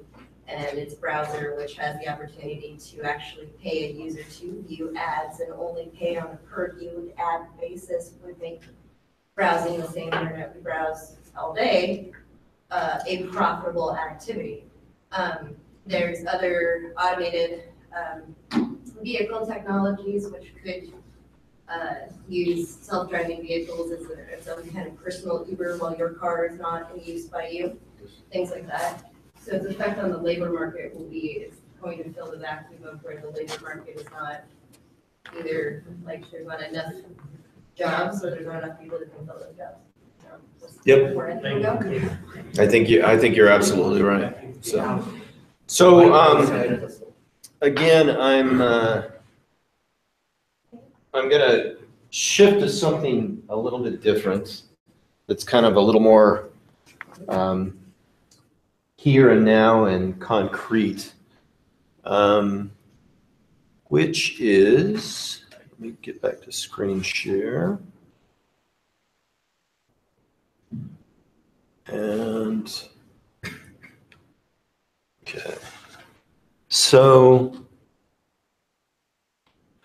and its browser, which has the opportunity to actually pay a user to view ads and only pay on a per viewed ad basis, would make browsing the same internet we browse all day a profitable activity. There's other automated vehicle technologies which could use self-driving vehicles as its own kind of personal Uber while your car is not in use by you, things like that. So its effect on the labor market will be, it's going to fill the vacuum of where the labor market is not either, like, there's not enough jobs or there's not enough people that can fill those jobs. Yep. Where I think we'll go. I think you're absolutely right. So again, I'm gonna shift to something a little bit different. That's kind of a little more here and now and concrete, which is, let me get back to screen share. And, okay. So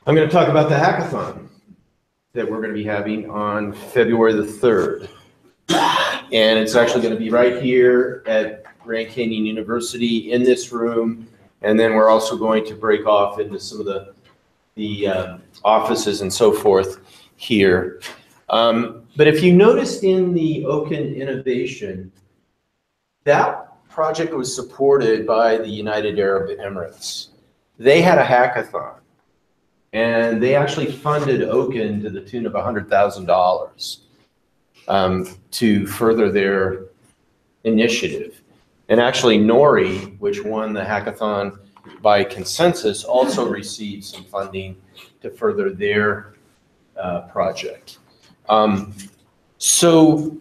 I'm going to talk about the hackathon that we're going to be having on February the 3rd. And it's actually going to be right here at Grand Canyon University in this room. And then we're also going to break off into some of the offices and so forth here. But if you noticed in the Oaken Innovation, that project was supported by the United Arab Emirates. They had a hackathon, and they actually funded Oaken to the tune of $100,000 to further their initiative. And actually, Nori, which won the hackathon by consensus, also received some funding to further their project. So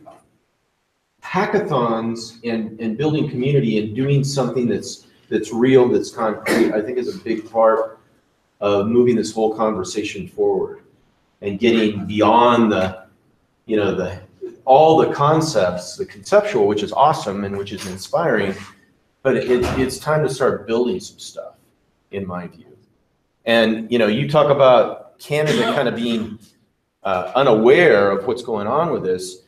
hackathons and building community and doing something that's real, that's concrete, I think is a big part of moving this whole conversation forward and getting beyond all the concepts, the conceptual, which is awesome and which is inspiring, but it's time to start building some stuff, in my view. And you talk about Canada kind of being unaware of what's going on with this,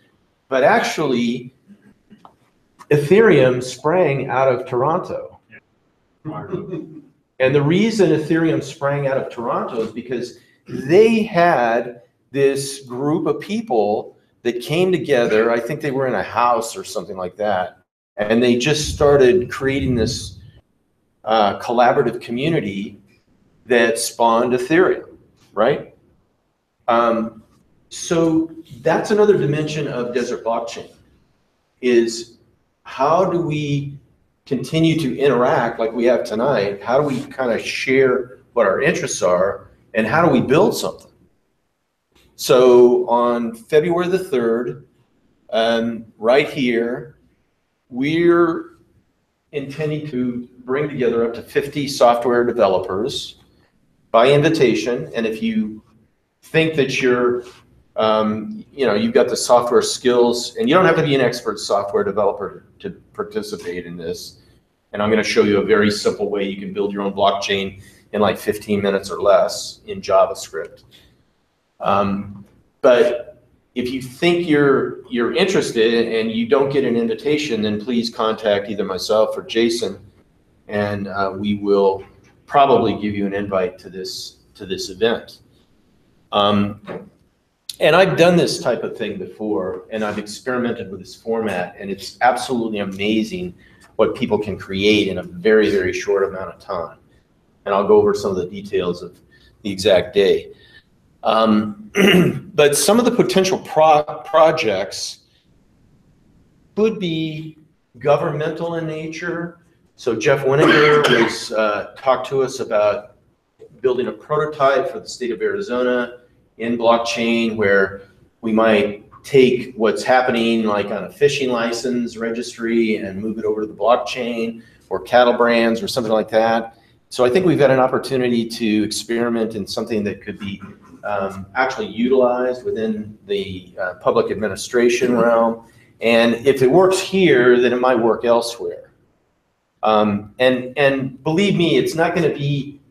but actually Ethereum sprang out of Toronto. And the reason Ethereum sprang out of Toronto is because they had this group of people that came together. I think they were in a house or something like that. And they just started creating this collaborative community that spawned Ethereum, right? So that's another dimension of Desert Blockchain, is how do we continue to interact like we have tonight? How do we kind of share what our interests are, and how do we build something? So on February the 3rd, right here, we're intending to bring together up to 50 software developers by invitation. And if you think that you're, you've got the software skills, and you don't have to be an expert software developer to participate in this. And I'm going to show you a very simple way you can build your own blockchain in like 15 minutes or less in JavaScript. But if you think you're interested and you don't get an invitation, then please contact either myself or Jason, and we will probably give you an invite to this event. And I've done this type of thing before, and I've experimented with this format, and it's absolutely amazing what people can create in a very, very short amount of time. And I'll go over some of the details of the exact day. But some of the potential projects could be governmental in nature. So Jeff Winiger was talked to us about building a prototype for the state of Arizona in blockchain, where we might take what's happening like on a fishing license registry and move it over to the blockchain, or cattle brands or something like that. So I think we've got an opportunity to experiment in something that could be actually utilized within the public administration realm. And if it works here, then it might work elsewhere. And believe me, it's not going to be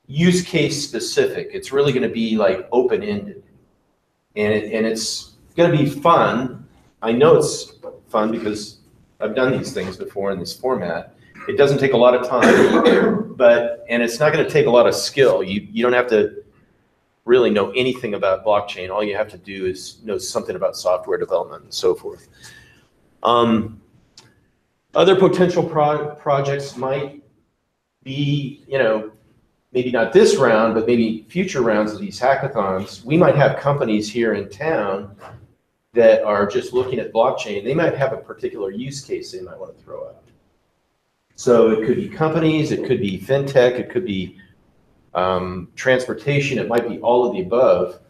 use case specific. It's really going to be like open-ended. And it's going to be fun. I know it's fun because I've done these things before in this format. It doesn't take a lot of time, and it's not going to take a lot of skill. You don't have to really know anything about blockchain. All you have to do is know something about software development and so forth. Other potential projects might be, maybe not this round, but maybe future rounds of these hackathons. We might have companies here in town that are just looking at blockchain. They might have a particular use case they might want to throw out. So it could be companies, it could be fintech, it could be transportation, it might be all of the above.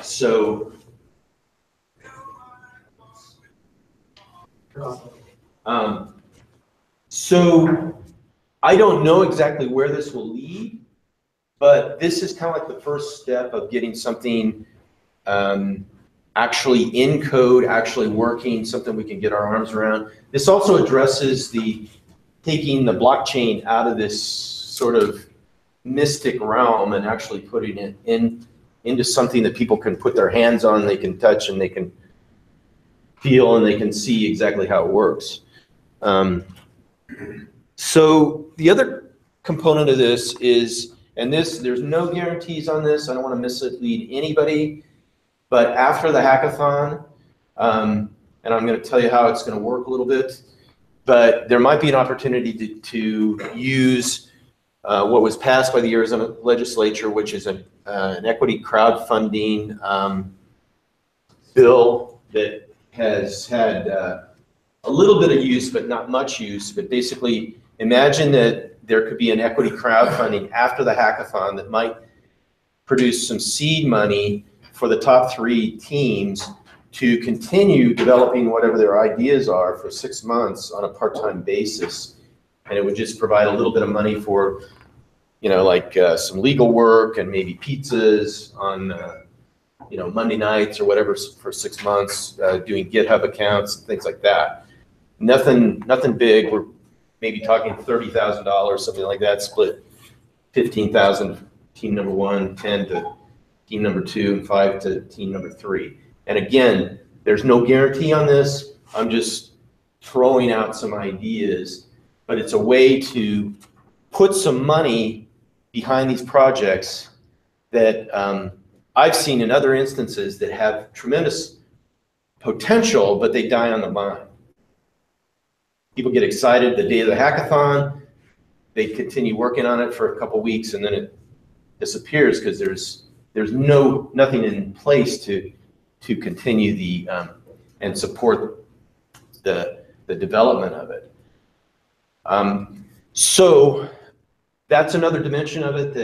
So I don't know exactly where this will lead, but this is kind of like the first step of getting something actually in code, actually working, something we can get our arms around. This also addresses taking the blockchain out of this sort of mystic realm and actually putting it into something that people can put their hands on, they can touch, and they can feel, and they can see exactly how it works. So the other component of this is, and there's no guarantees on this, I don't want to mislead anybody, but after the hackathon, and I'm going to tell you how it's going to work a little bit, but there might be an opportunity to use what was passed by the Arizona legislature, which is an equity crowdfunding bill that has had a little bit of use, but not much use. But basically, imagine that there could be an equity crowdfunding after the hackathon that might produce some seed money for the top 3 teams to continue developing whatever their ideas are for 6 months on a part-time basis. And it would just provide a little bit of money for, you know, like some legal work and maybe pizzas on, you know, Monday nights or whatever for 6 months, doing GitHub accounts and things like that. Nothing big. We're maybe talking $30,000, something like that, split 15,000 team number 1, 10 to team number 2, and 5 to team number 3. And again, there's no guarantee on this. I'm just throwing out some ideas, but it's a way to put some money behind these projects that I've seen in other instances that have tremendous potential, but they die on the vine. People get excited the day of the hackathon, they continue working on it for a couple weeks, and then it disappears because there's nothing in place to continue the and support the development of it. So that's another dimension of it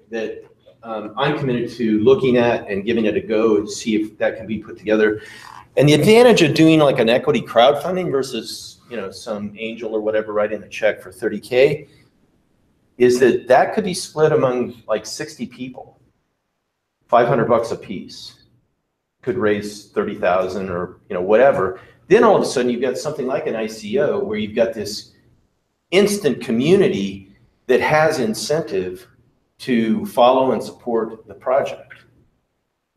that I'm committed to looking at and giving it a go to see if that can be put together. And the advantage of doing like an equity crowdfunding versus, you know, some angel or whatever writing a check for 30K is that could be split among like 60 people, $500 a piece, could raise 30,000 or, you know, whatever. Then all of a sudden you've got something like an ICO where you've got this instant community that has incentive to follow and support the project.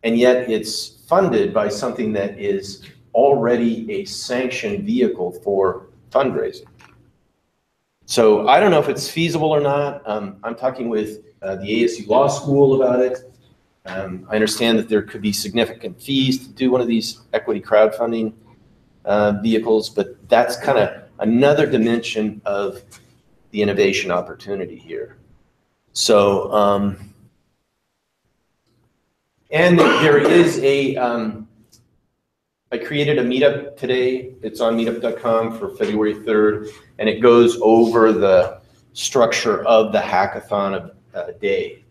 And yet it's funded by something that is already a sanctioned vehicle for fundraising. So I don't know if it's feasible or not. I'm talking with the ASU Law School about it. I understand that there could be significant fees to do one of these equity crowdfunding vehicles, but that's kind of another dimension of the innovation opportunity here. So, and there is I created a meetup today. It's on meetup.com for February 3rd, and it goes over the structure of the hackathon day,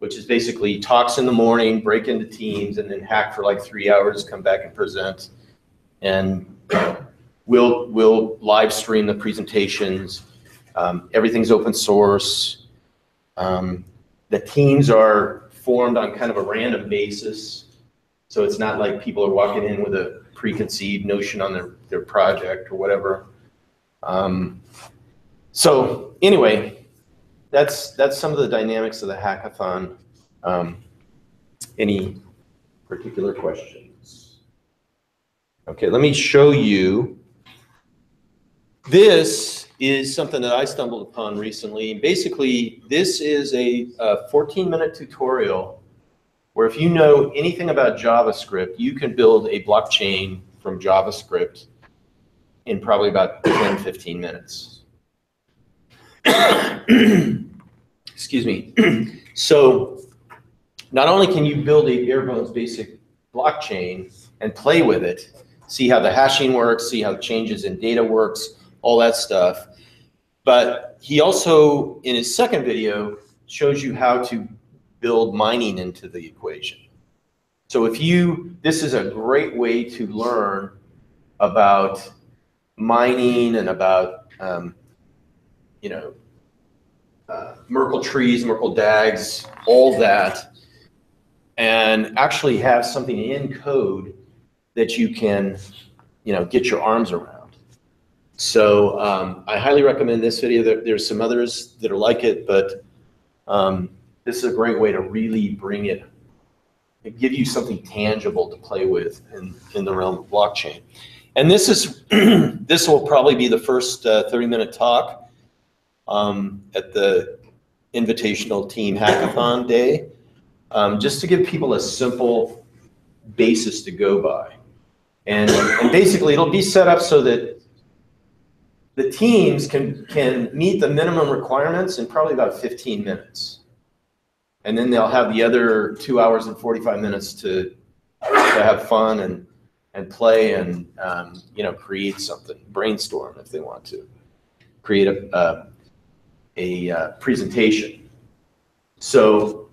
which is basically talks in the morning, break into teams, and then hack for like 3 hours, come back and present. And we'll live stream the presentations. Everything's open source. The teams are formed on kind of a random basis. So it's not like people are walking in with a preconceived notion on their project or whatever. So anyway, that's some of the dynamics of the hackathon. Any particular questions? Okay, let me show you. This is something that I stumbled upon recently. Basically, this is a 14-minute tutorial where if you know anything about JavaScript, you can build a blockchain from JavaScript in probably about 10, 15 minutes. Excuse me. So not only can you build a bare bones basic blockchain and play with it, see how the hashing works, see how changes in data works, all that stuff, but he also, in his second video, shows you how to build mining into the equation. So this is a great way to learn about mining and about, Merkle trees, Merkle DAGs, all that, and actually have something in code that you can, get your arms around. So I highly recommend this video. There's some others that are like it, but this is a great way to really bring it and give you something tangible to play with in the realm of blockchain. And this is this will probably be the first 30-minute talk at the Invitational Team Hackathon day, just to give people a simple basis to go by. And basically it'll be set up so that the teams can meet the minimum requirements in probably about 15 minutes. And then they'll have the other 2 hours and 45 minutes to have fun and play and, you know, create something, brainstorm if they want to, create a presentation. So,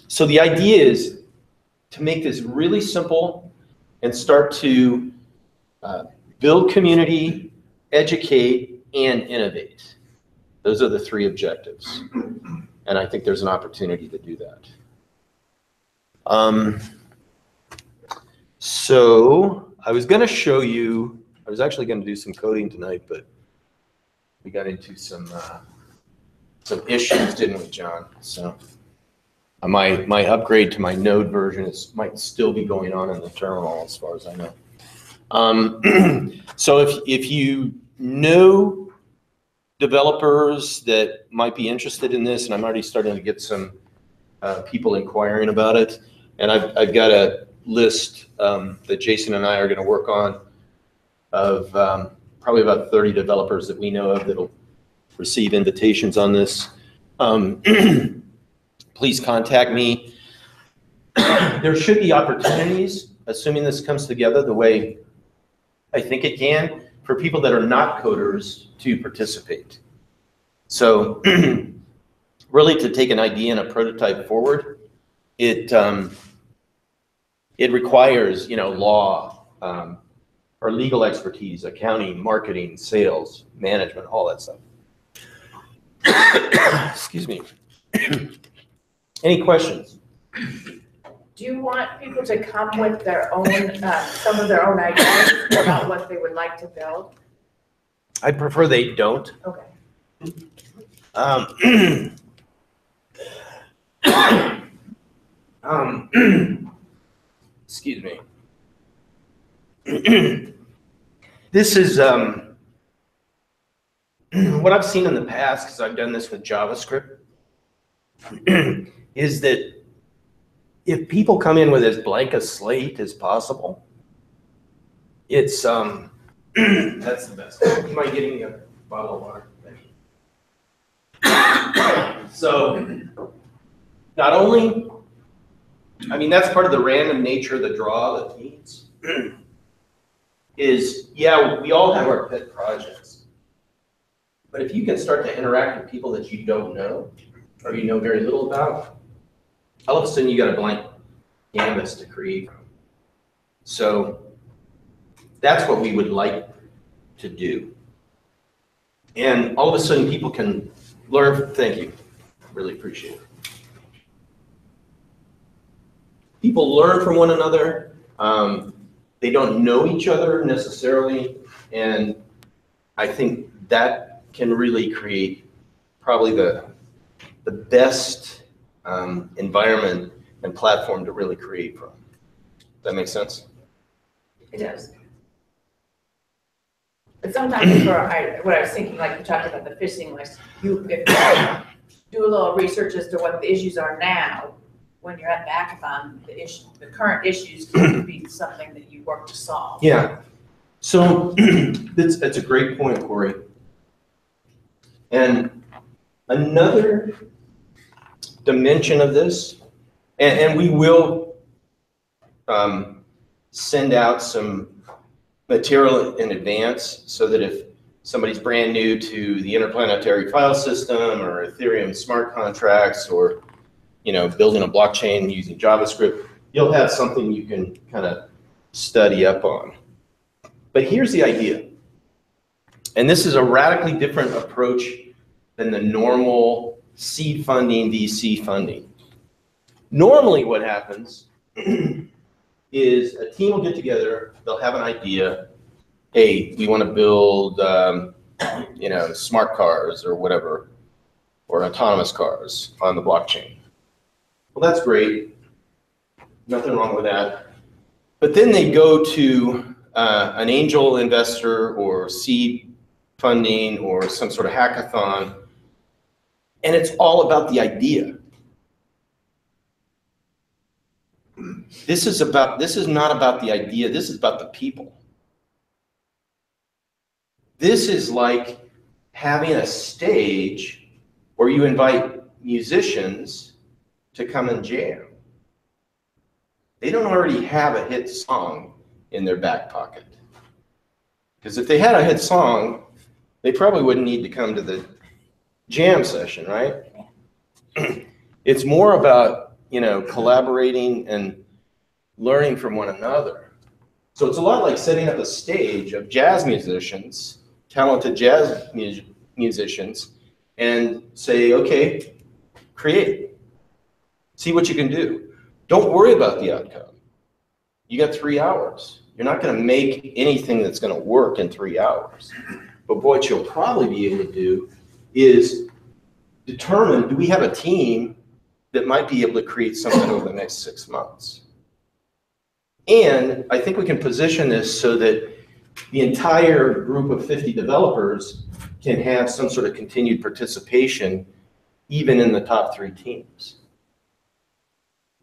so the idea is to make this really simple and start to build community, educate, and innovate. Those are the three objectives. And I think there's an opportunity to do that. So I was going to show you, I was actually going to do some coding tonight, but we got into some issues, didn't we, John? So my upgrade to my Node version might still be going on in the terminal as far as I know. So if you know developers that might be interested in this, and I'm already starting to get some people inquiring about it, and I've got a list that Jason and I are going to work on of probably about 30 developers that we know of that'll receive invitations on this. Please contact me. There should be opportunities, assuming this comes together the way I think it can, for people that are not coders to participate. So really to take an idea and a prototype forward, it requires, you know, law or legal expertise, accounting, marketing, sales, management, all that stuff. Excuse me. Any questions? Do you want people to come with their own, some of their own ideas about what they would like to build? I prefer they don't. Okay. Excuse me. This is what I've seen in the past, because I've done this with JavaScript, is that if people come in with as blank a slate as possible, it's that's the best. You mind getting me a bottle of water? So not only, I mean, that's part of the random nature of the draw that needs is, yeah, we all have our pet projects. But if you can start to interact with people that you don't know or you know very little about, all of a sudden you got a blank canvas to create from. So that's what we would like to do. And all of a sudden people can learn. Thank you. Really appreciate it. People learn from one another. They don't know each other necessarily. And I think that can really create probably the best environment and platform to really create from. Does that make sense? It does. But sometimes what I was thinking, like you talked about the phishing list, if you do a little research as to what the issues are now, when you're at the hackathon, the current issues can be something that you work to solve. Yeah. So that's a great point, Corey. And another dimension of this, and we will send out some material in advance so that if somebody's brand new to the interplanetary file system or Ethereum smart contracts or, you know, building a blockchain using JavaScript, you'll have something you can kind of study up on. But here's the idea. And this is a radically different approach than the normal seed funding, VC funding. Normally what happens is a team will get together, they'll have an idea. Hey, we want to build, you know, smart cars or whatever, or autonomous cars on the blockchain. Well, that's great. Nothing wrong with that. But then they go to an angel investor or seed funding or some sort of hackathon, and it's all about the idea. This is not about the idea, this is about the people. This is like having a stage where you invite musicians to come and jam. They don't already have a hit song in their back pocket. Because if they had a hit song, they probably wouldn't need to come to the jam session, right? It's more about, you know, collaborating and learning from one another. So it's a lot like setting up a stage of jazz musicians, talented jazz musicians, and say, okay, create. See what you can do. Don't worry about the outcome. You got 3 hours. You're not going to make anything that's going to work in 3 hours. But what you'll probably be able to do is determine, do we have a team that might be able to create something over the next 6 months? And I think we can position this so that the entire group of 50 developers can have some sort of continued participation, even in the top 3 teams,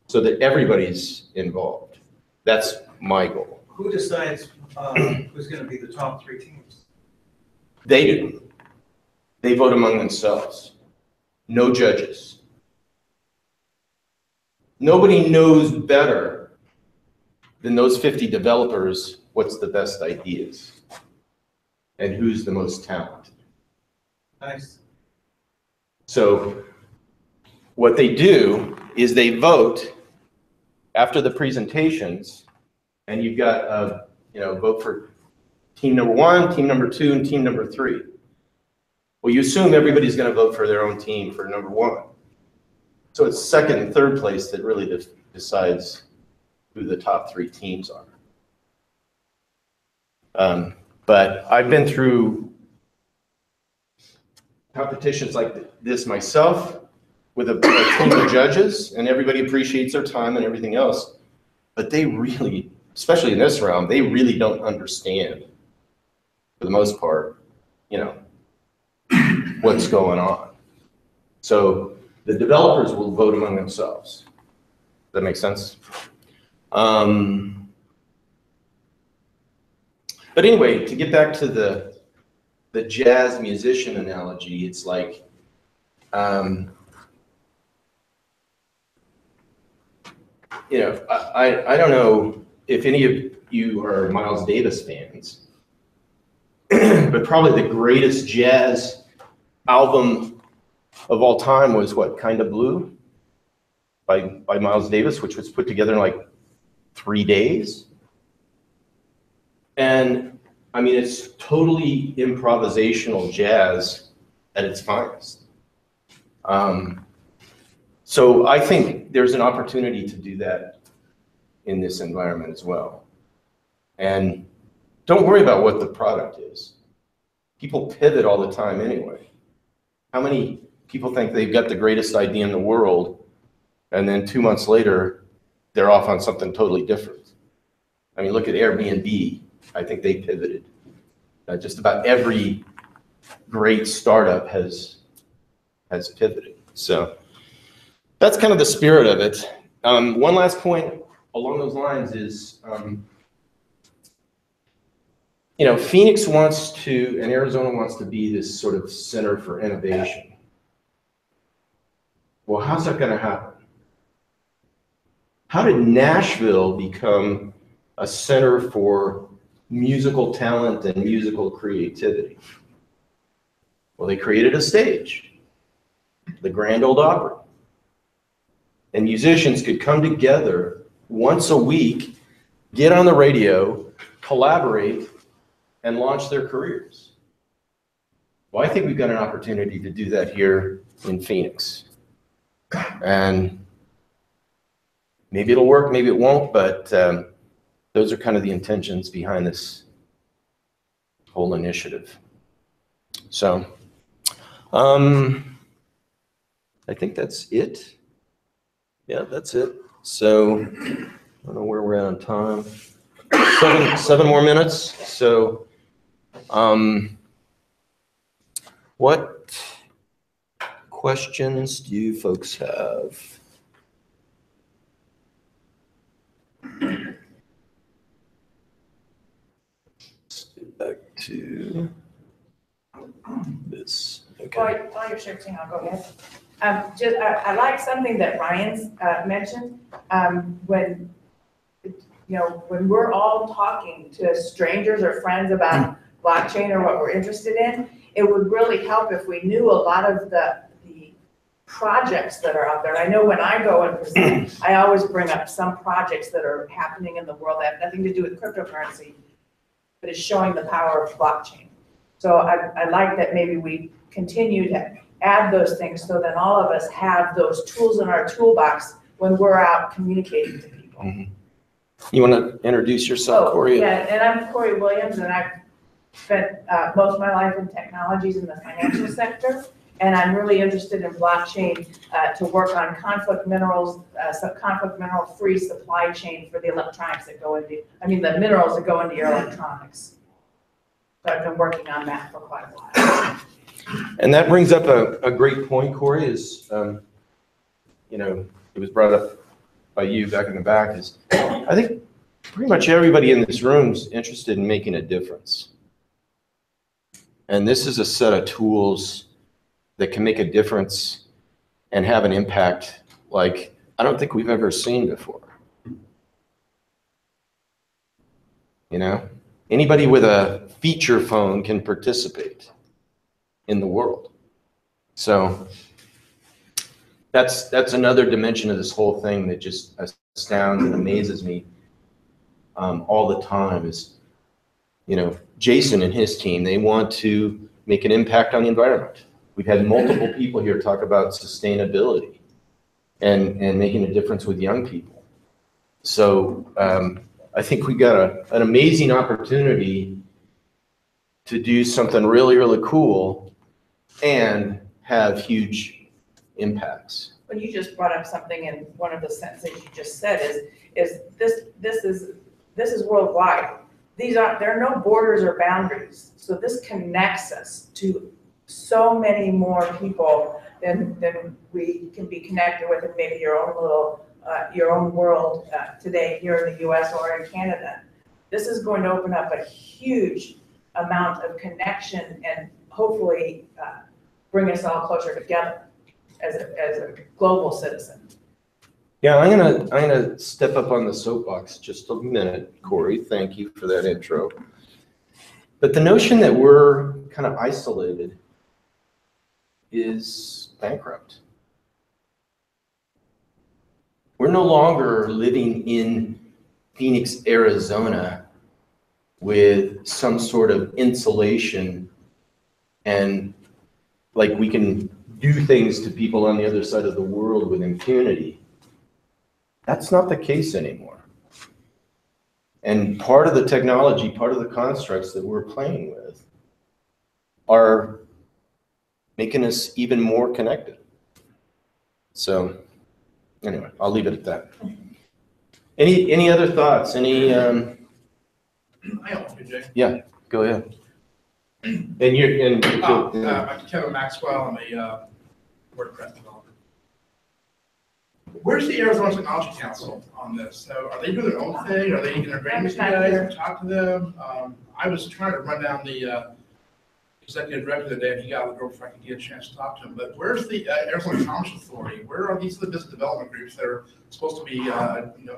so that everybody's involved. That's my goal. Who decides who's going to be the top 3 teams? They do. They vote among themselves. No judges. Nobody knows better than those 50 developers what's the best ideas and who's the most talented. Nice. So what they do is they vote after the presentations, and you've got vote for team number 1, team number 2, and team number 3. Well, you assume everybody's going to vote for their own team for number 1. So it's second and third place that really decides who the top 3 teams are. But I've been through competitions like this myself with a team of judges, and everybody appreciates their time and everything else. But they really, especially in this round, they really don't understand, for the most part, you know, what's going on. So the developers will vote among themselves. Does that make sense? But anyway, to get back to the jazz musician analogy, it's like, you know, I don't know if any of you are Miles Davis fans, but probably the greatest jazz album of all time was what, Kinda Blue by Miles Davis, which was put together in like 3 days. And I mean, it's totally improvisational jazz at its finest. So I think there's an opportunity to do that in this environment as well. And don't worry about what the product is. People pivot all the time anyway. How many people think they've got the greatest idea in the world, and then 2 months later, they're off on something totally different? I mean, look at Airbnb. I think they pivoted. Just about every great startup has pivoted. So that's kind of the spirit of it. One last point along those lines is, you know, Phoenix wants to, and Arizona wants to be this sort of center for innovation. Well, how's that going to happen? How did Nashville become a center for musical talent and musical creativity? Well, they created a stage, the Grand Ole Opry. And musicians could come together once a week, get on the radio, collaborate, and launch their careers. Well, I think we've got an opportunity to do that here in Phoenix. And maybe it'll work, maybe it won't, but those are kind of the intentions behind this whole initiative. So, I think that's it. Yeah, that's it. So, I don't know where we're at on time. Seven more minutes. So, what questions do you folks have? Let's get back to this. Okay. While you're searching, I'll go ahead. I like something that Ryan's mentioned when you know, when we're all talking to strangers or friends about blockchain or what we're interested in, it would really help if we knew a lot of the projects that are out there. I know when I go and present, I always bring up some projects that are happening in the world that have nothing to do with cryptocurrency, but is showing the power of blockchain. So I like that maybe we continue to add those things so then all of us have those tools in our toolbox when we're out communicating to people. Mm-hmm. You want to introduce yourself, Corey? Yeah, and I'm Corey Williams, and I've spent most of my life in technologies in the financial sector, and I'm really interested in blockchain to work on conflict minerals, conflict mineral-free supply chain for the electronics that go into, the minerals that go into your electronics. So I've been working on that for quite a while. And that brings up a great point, Corey, is, you know, it was brought up by you back in the back, is I think pretty much everybody in this room is interested in making a difference. And this is a set of tools that can make a difference and have an impact like I don't think we've ever seen before. You know, anybody with a feature phone can participate in the world. So that's another dimension of this whole thing that just astounds and amazes me all the time is, you know, Jason and his team, they want to make an impact on the environment. We've had multiple people here talk about sustainability and making a difference with young people. So I think we got an amazing opportunity to do something really, really cool and have huge impacts. When you just brought up something in one of the sentences you just said is this is worldwide. There are no borders or boundaries. So this connects us to so many more people than we can be connected with in maybe your own little, your own world today here in the US or in Canada. This is going to open up a huge amount of connection and hopefully bring us all closer together as a global citizen. Yeah, I'm gonna step up on the soapbox just a minute, Corey. Thank you for that intro. But the notion that we're kind of isolated is bankrupt. We're no longer living in Phoenix, Arizona with some sort of insulation and like we can do things to people on the other side of the world with impunity. That's not the case anymore. And part of the technology, part of the constructs that we're playing with are making us even more connected. So anyway, I'll leave it at that. Any other thoughts? Any? I help you, Jay. Yeah, go ahead. And I'm Kevin Maxwell. I'm a WordPress developer. Where's the Arizona Technology Council on this? So are they doing their own thing? Are they going to bring with you guys and talk to them? I was trying to run down the executive director the day, and he got out the door before I could get a chance to talk to him. But where's the Arizona Commerce Authority? Where are these the business development groups that are supposed to be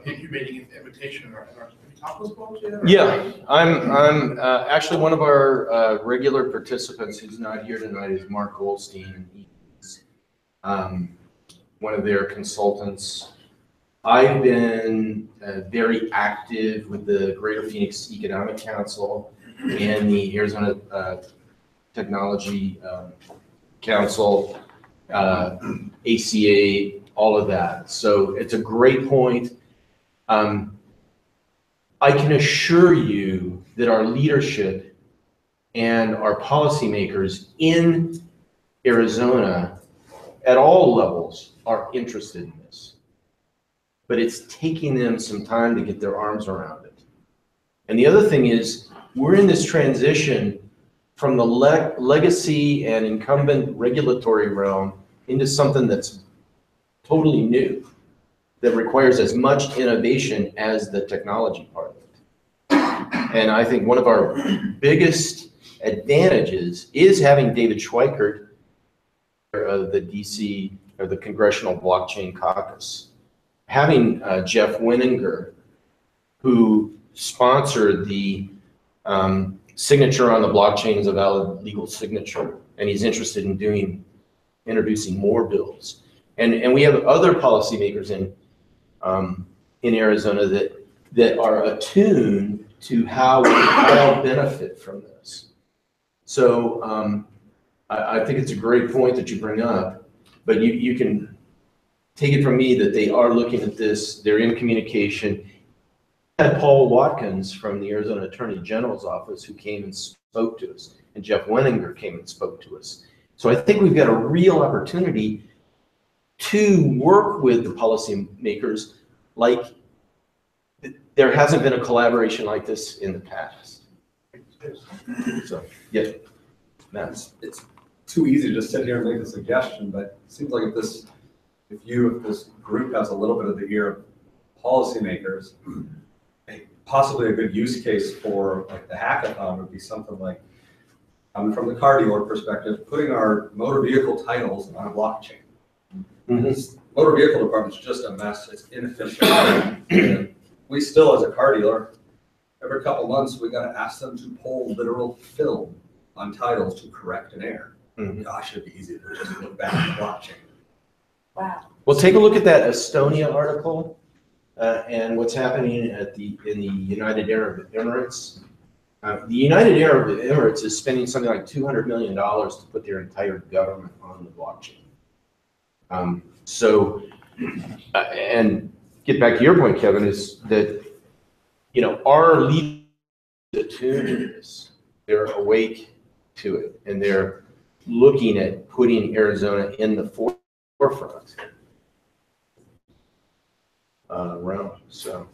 incubating invitation? Have you talked to those folks yet? Yeah, I'm actually one of our regular participants who's not here tonight is Mark Goldstein. He's one of their consultants. I've been very active with the Greater Phoenix Economic Council and the Arizona Technology Council, ACA, all of that. So it's a great point. I can assure you that our leadership and our policymakers in Arizona at all levels are interested in this. But it's taking them some time to get their arms around it. And the other thing is, we're in this transition from the legacy and incumbent regulatory realm into something that's totally new, that requires as much innovation as the technology part of it. And I think one of our biggest advantages is having David Schweikert of the DC, or the Congressional Blockchain Caucus, having Jeff Winninger, who sponsored the signature on the blockchain as a valid legal signature, and he's interested in introducing more bills. And we have other policymakers in Arizona that are attuned to how we all benefit from this. So I think it's a great point that you bring up, but you can take it from me that they are looking at this, they're in communication. We had Paul Watkins from the Arizona Attorney General's office who came and spoke to us, and Jeff Wenninger came and spoke to us. So I think we've got a real opportunity to work with the policymakers like there hasn't been a collaboration like this in the past. So, yeah, Matt. It's too easy to just sit here and make a suggestion, but it seems like if this group has a little bit of the ear of policymakers, possibly a good use case for like the hackathon would be something like, from the car dealer perspective, putting our motor vehicle titles on a blockchain. This motor vehicle department is just a mess. It's inefficient. We still, as a car dealer, every couple months, we got to ask them to pull literal film on titles to correct an error. Gosh, it'd be easy to just look back at the blockchain. Wow. Well, take a look at that Estonia article and what's happening in the United Arab Emirates. The United Arab Emirates is spending something like $200 million to put their entire government on the blockchain. And get back to your point, Kevin, is that, our leaders are attuned to this. They're awake to it, and they're looking at putting Arizona in the forefront realm. So,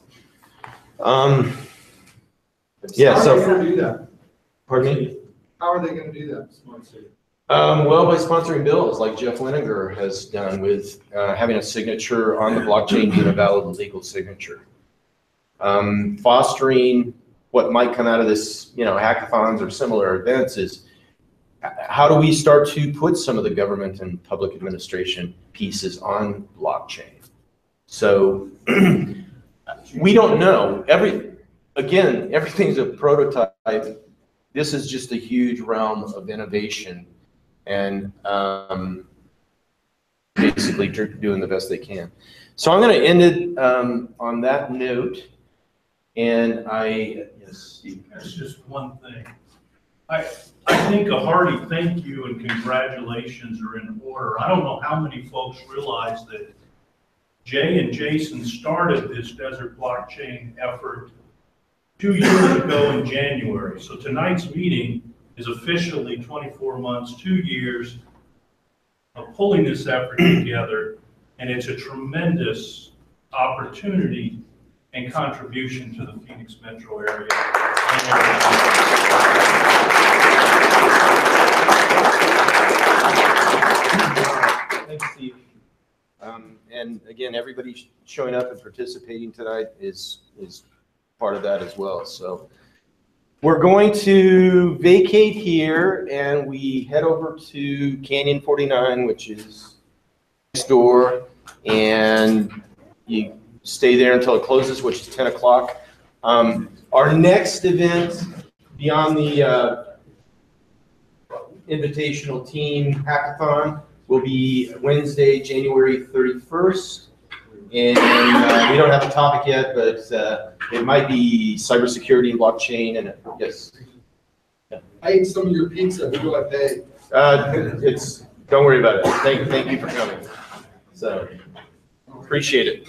yeah. How So, are they going to do that? Pardon me? How are they going to do that? Well, by sponsoring bills like Jeff Wenninger has done with having a signature on the blockchain and a valid legal signature. Fostering what might come out of this, hackathons or similar events is how do we start to put some of the government and public administration pieces on blockchain? So we don't know. Everything's a prototype. This is just a huge realm of innovation and basically doing the best they can. So I'm going to end it on that note. And yes, Steve. That's just one thing. I think a hearty thank you and congratulations are in order. I don't know how many folks realize that Jay and Jason started this desert blockchain effort 2 years ago in January. So tonight's meeting is officially 24 months, 2 years of pulling this effort together. And it's a tremendous opportunity and contribution to the Phoenix metro area. Thanks, Steve. And again, everybody showing up and participating tonight is part of that as well. So we're going to vacate here and we head over to Canyon 49, which is next door, and you stay there until it closes, which is 10 o'clock. Our next event beyond the Invitational Team Hackathon will be Wednesday, January 31st. And we don't have a topic yet, but it might be cybersecurity and blockchain. And yes. I ate some of your pizza. Who do I pay? Don't worry about it. Thank you for coming. So appreciate it.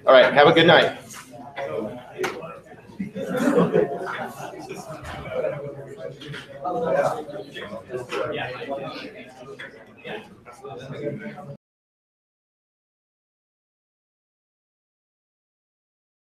All right. Have a good night. Yeah.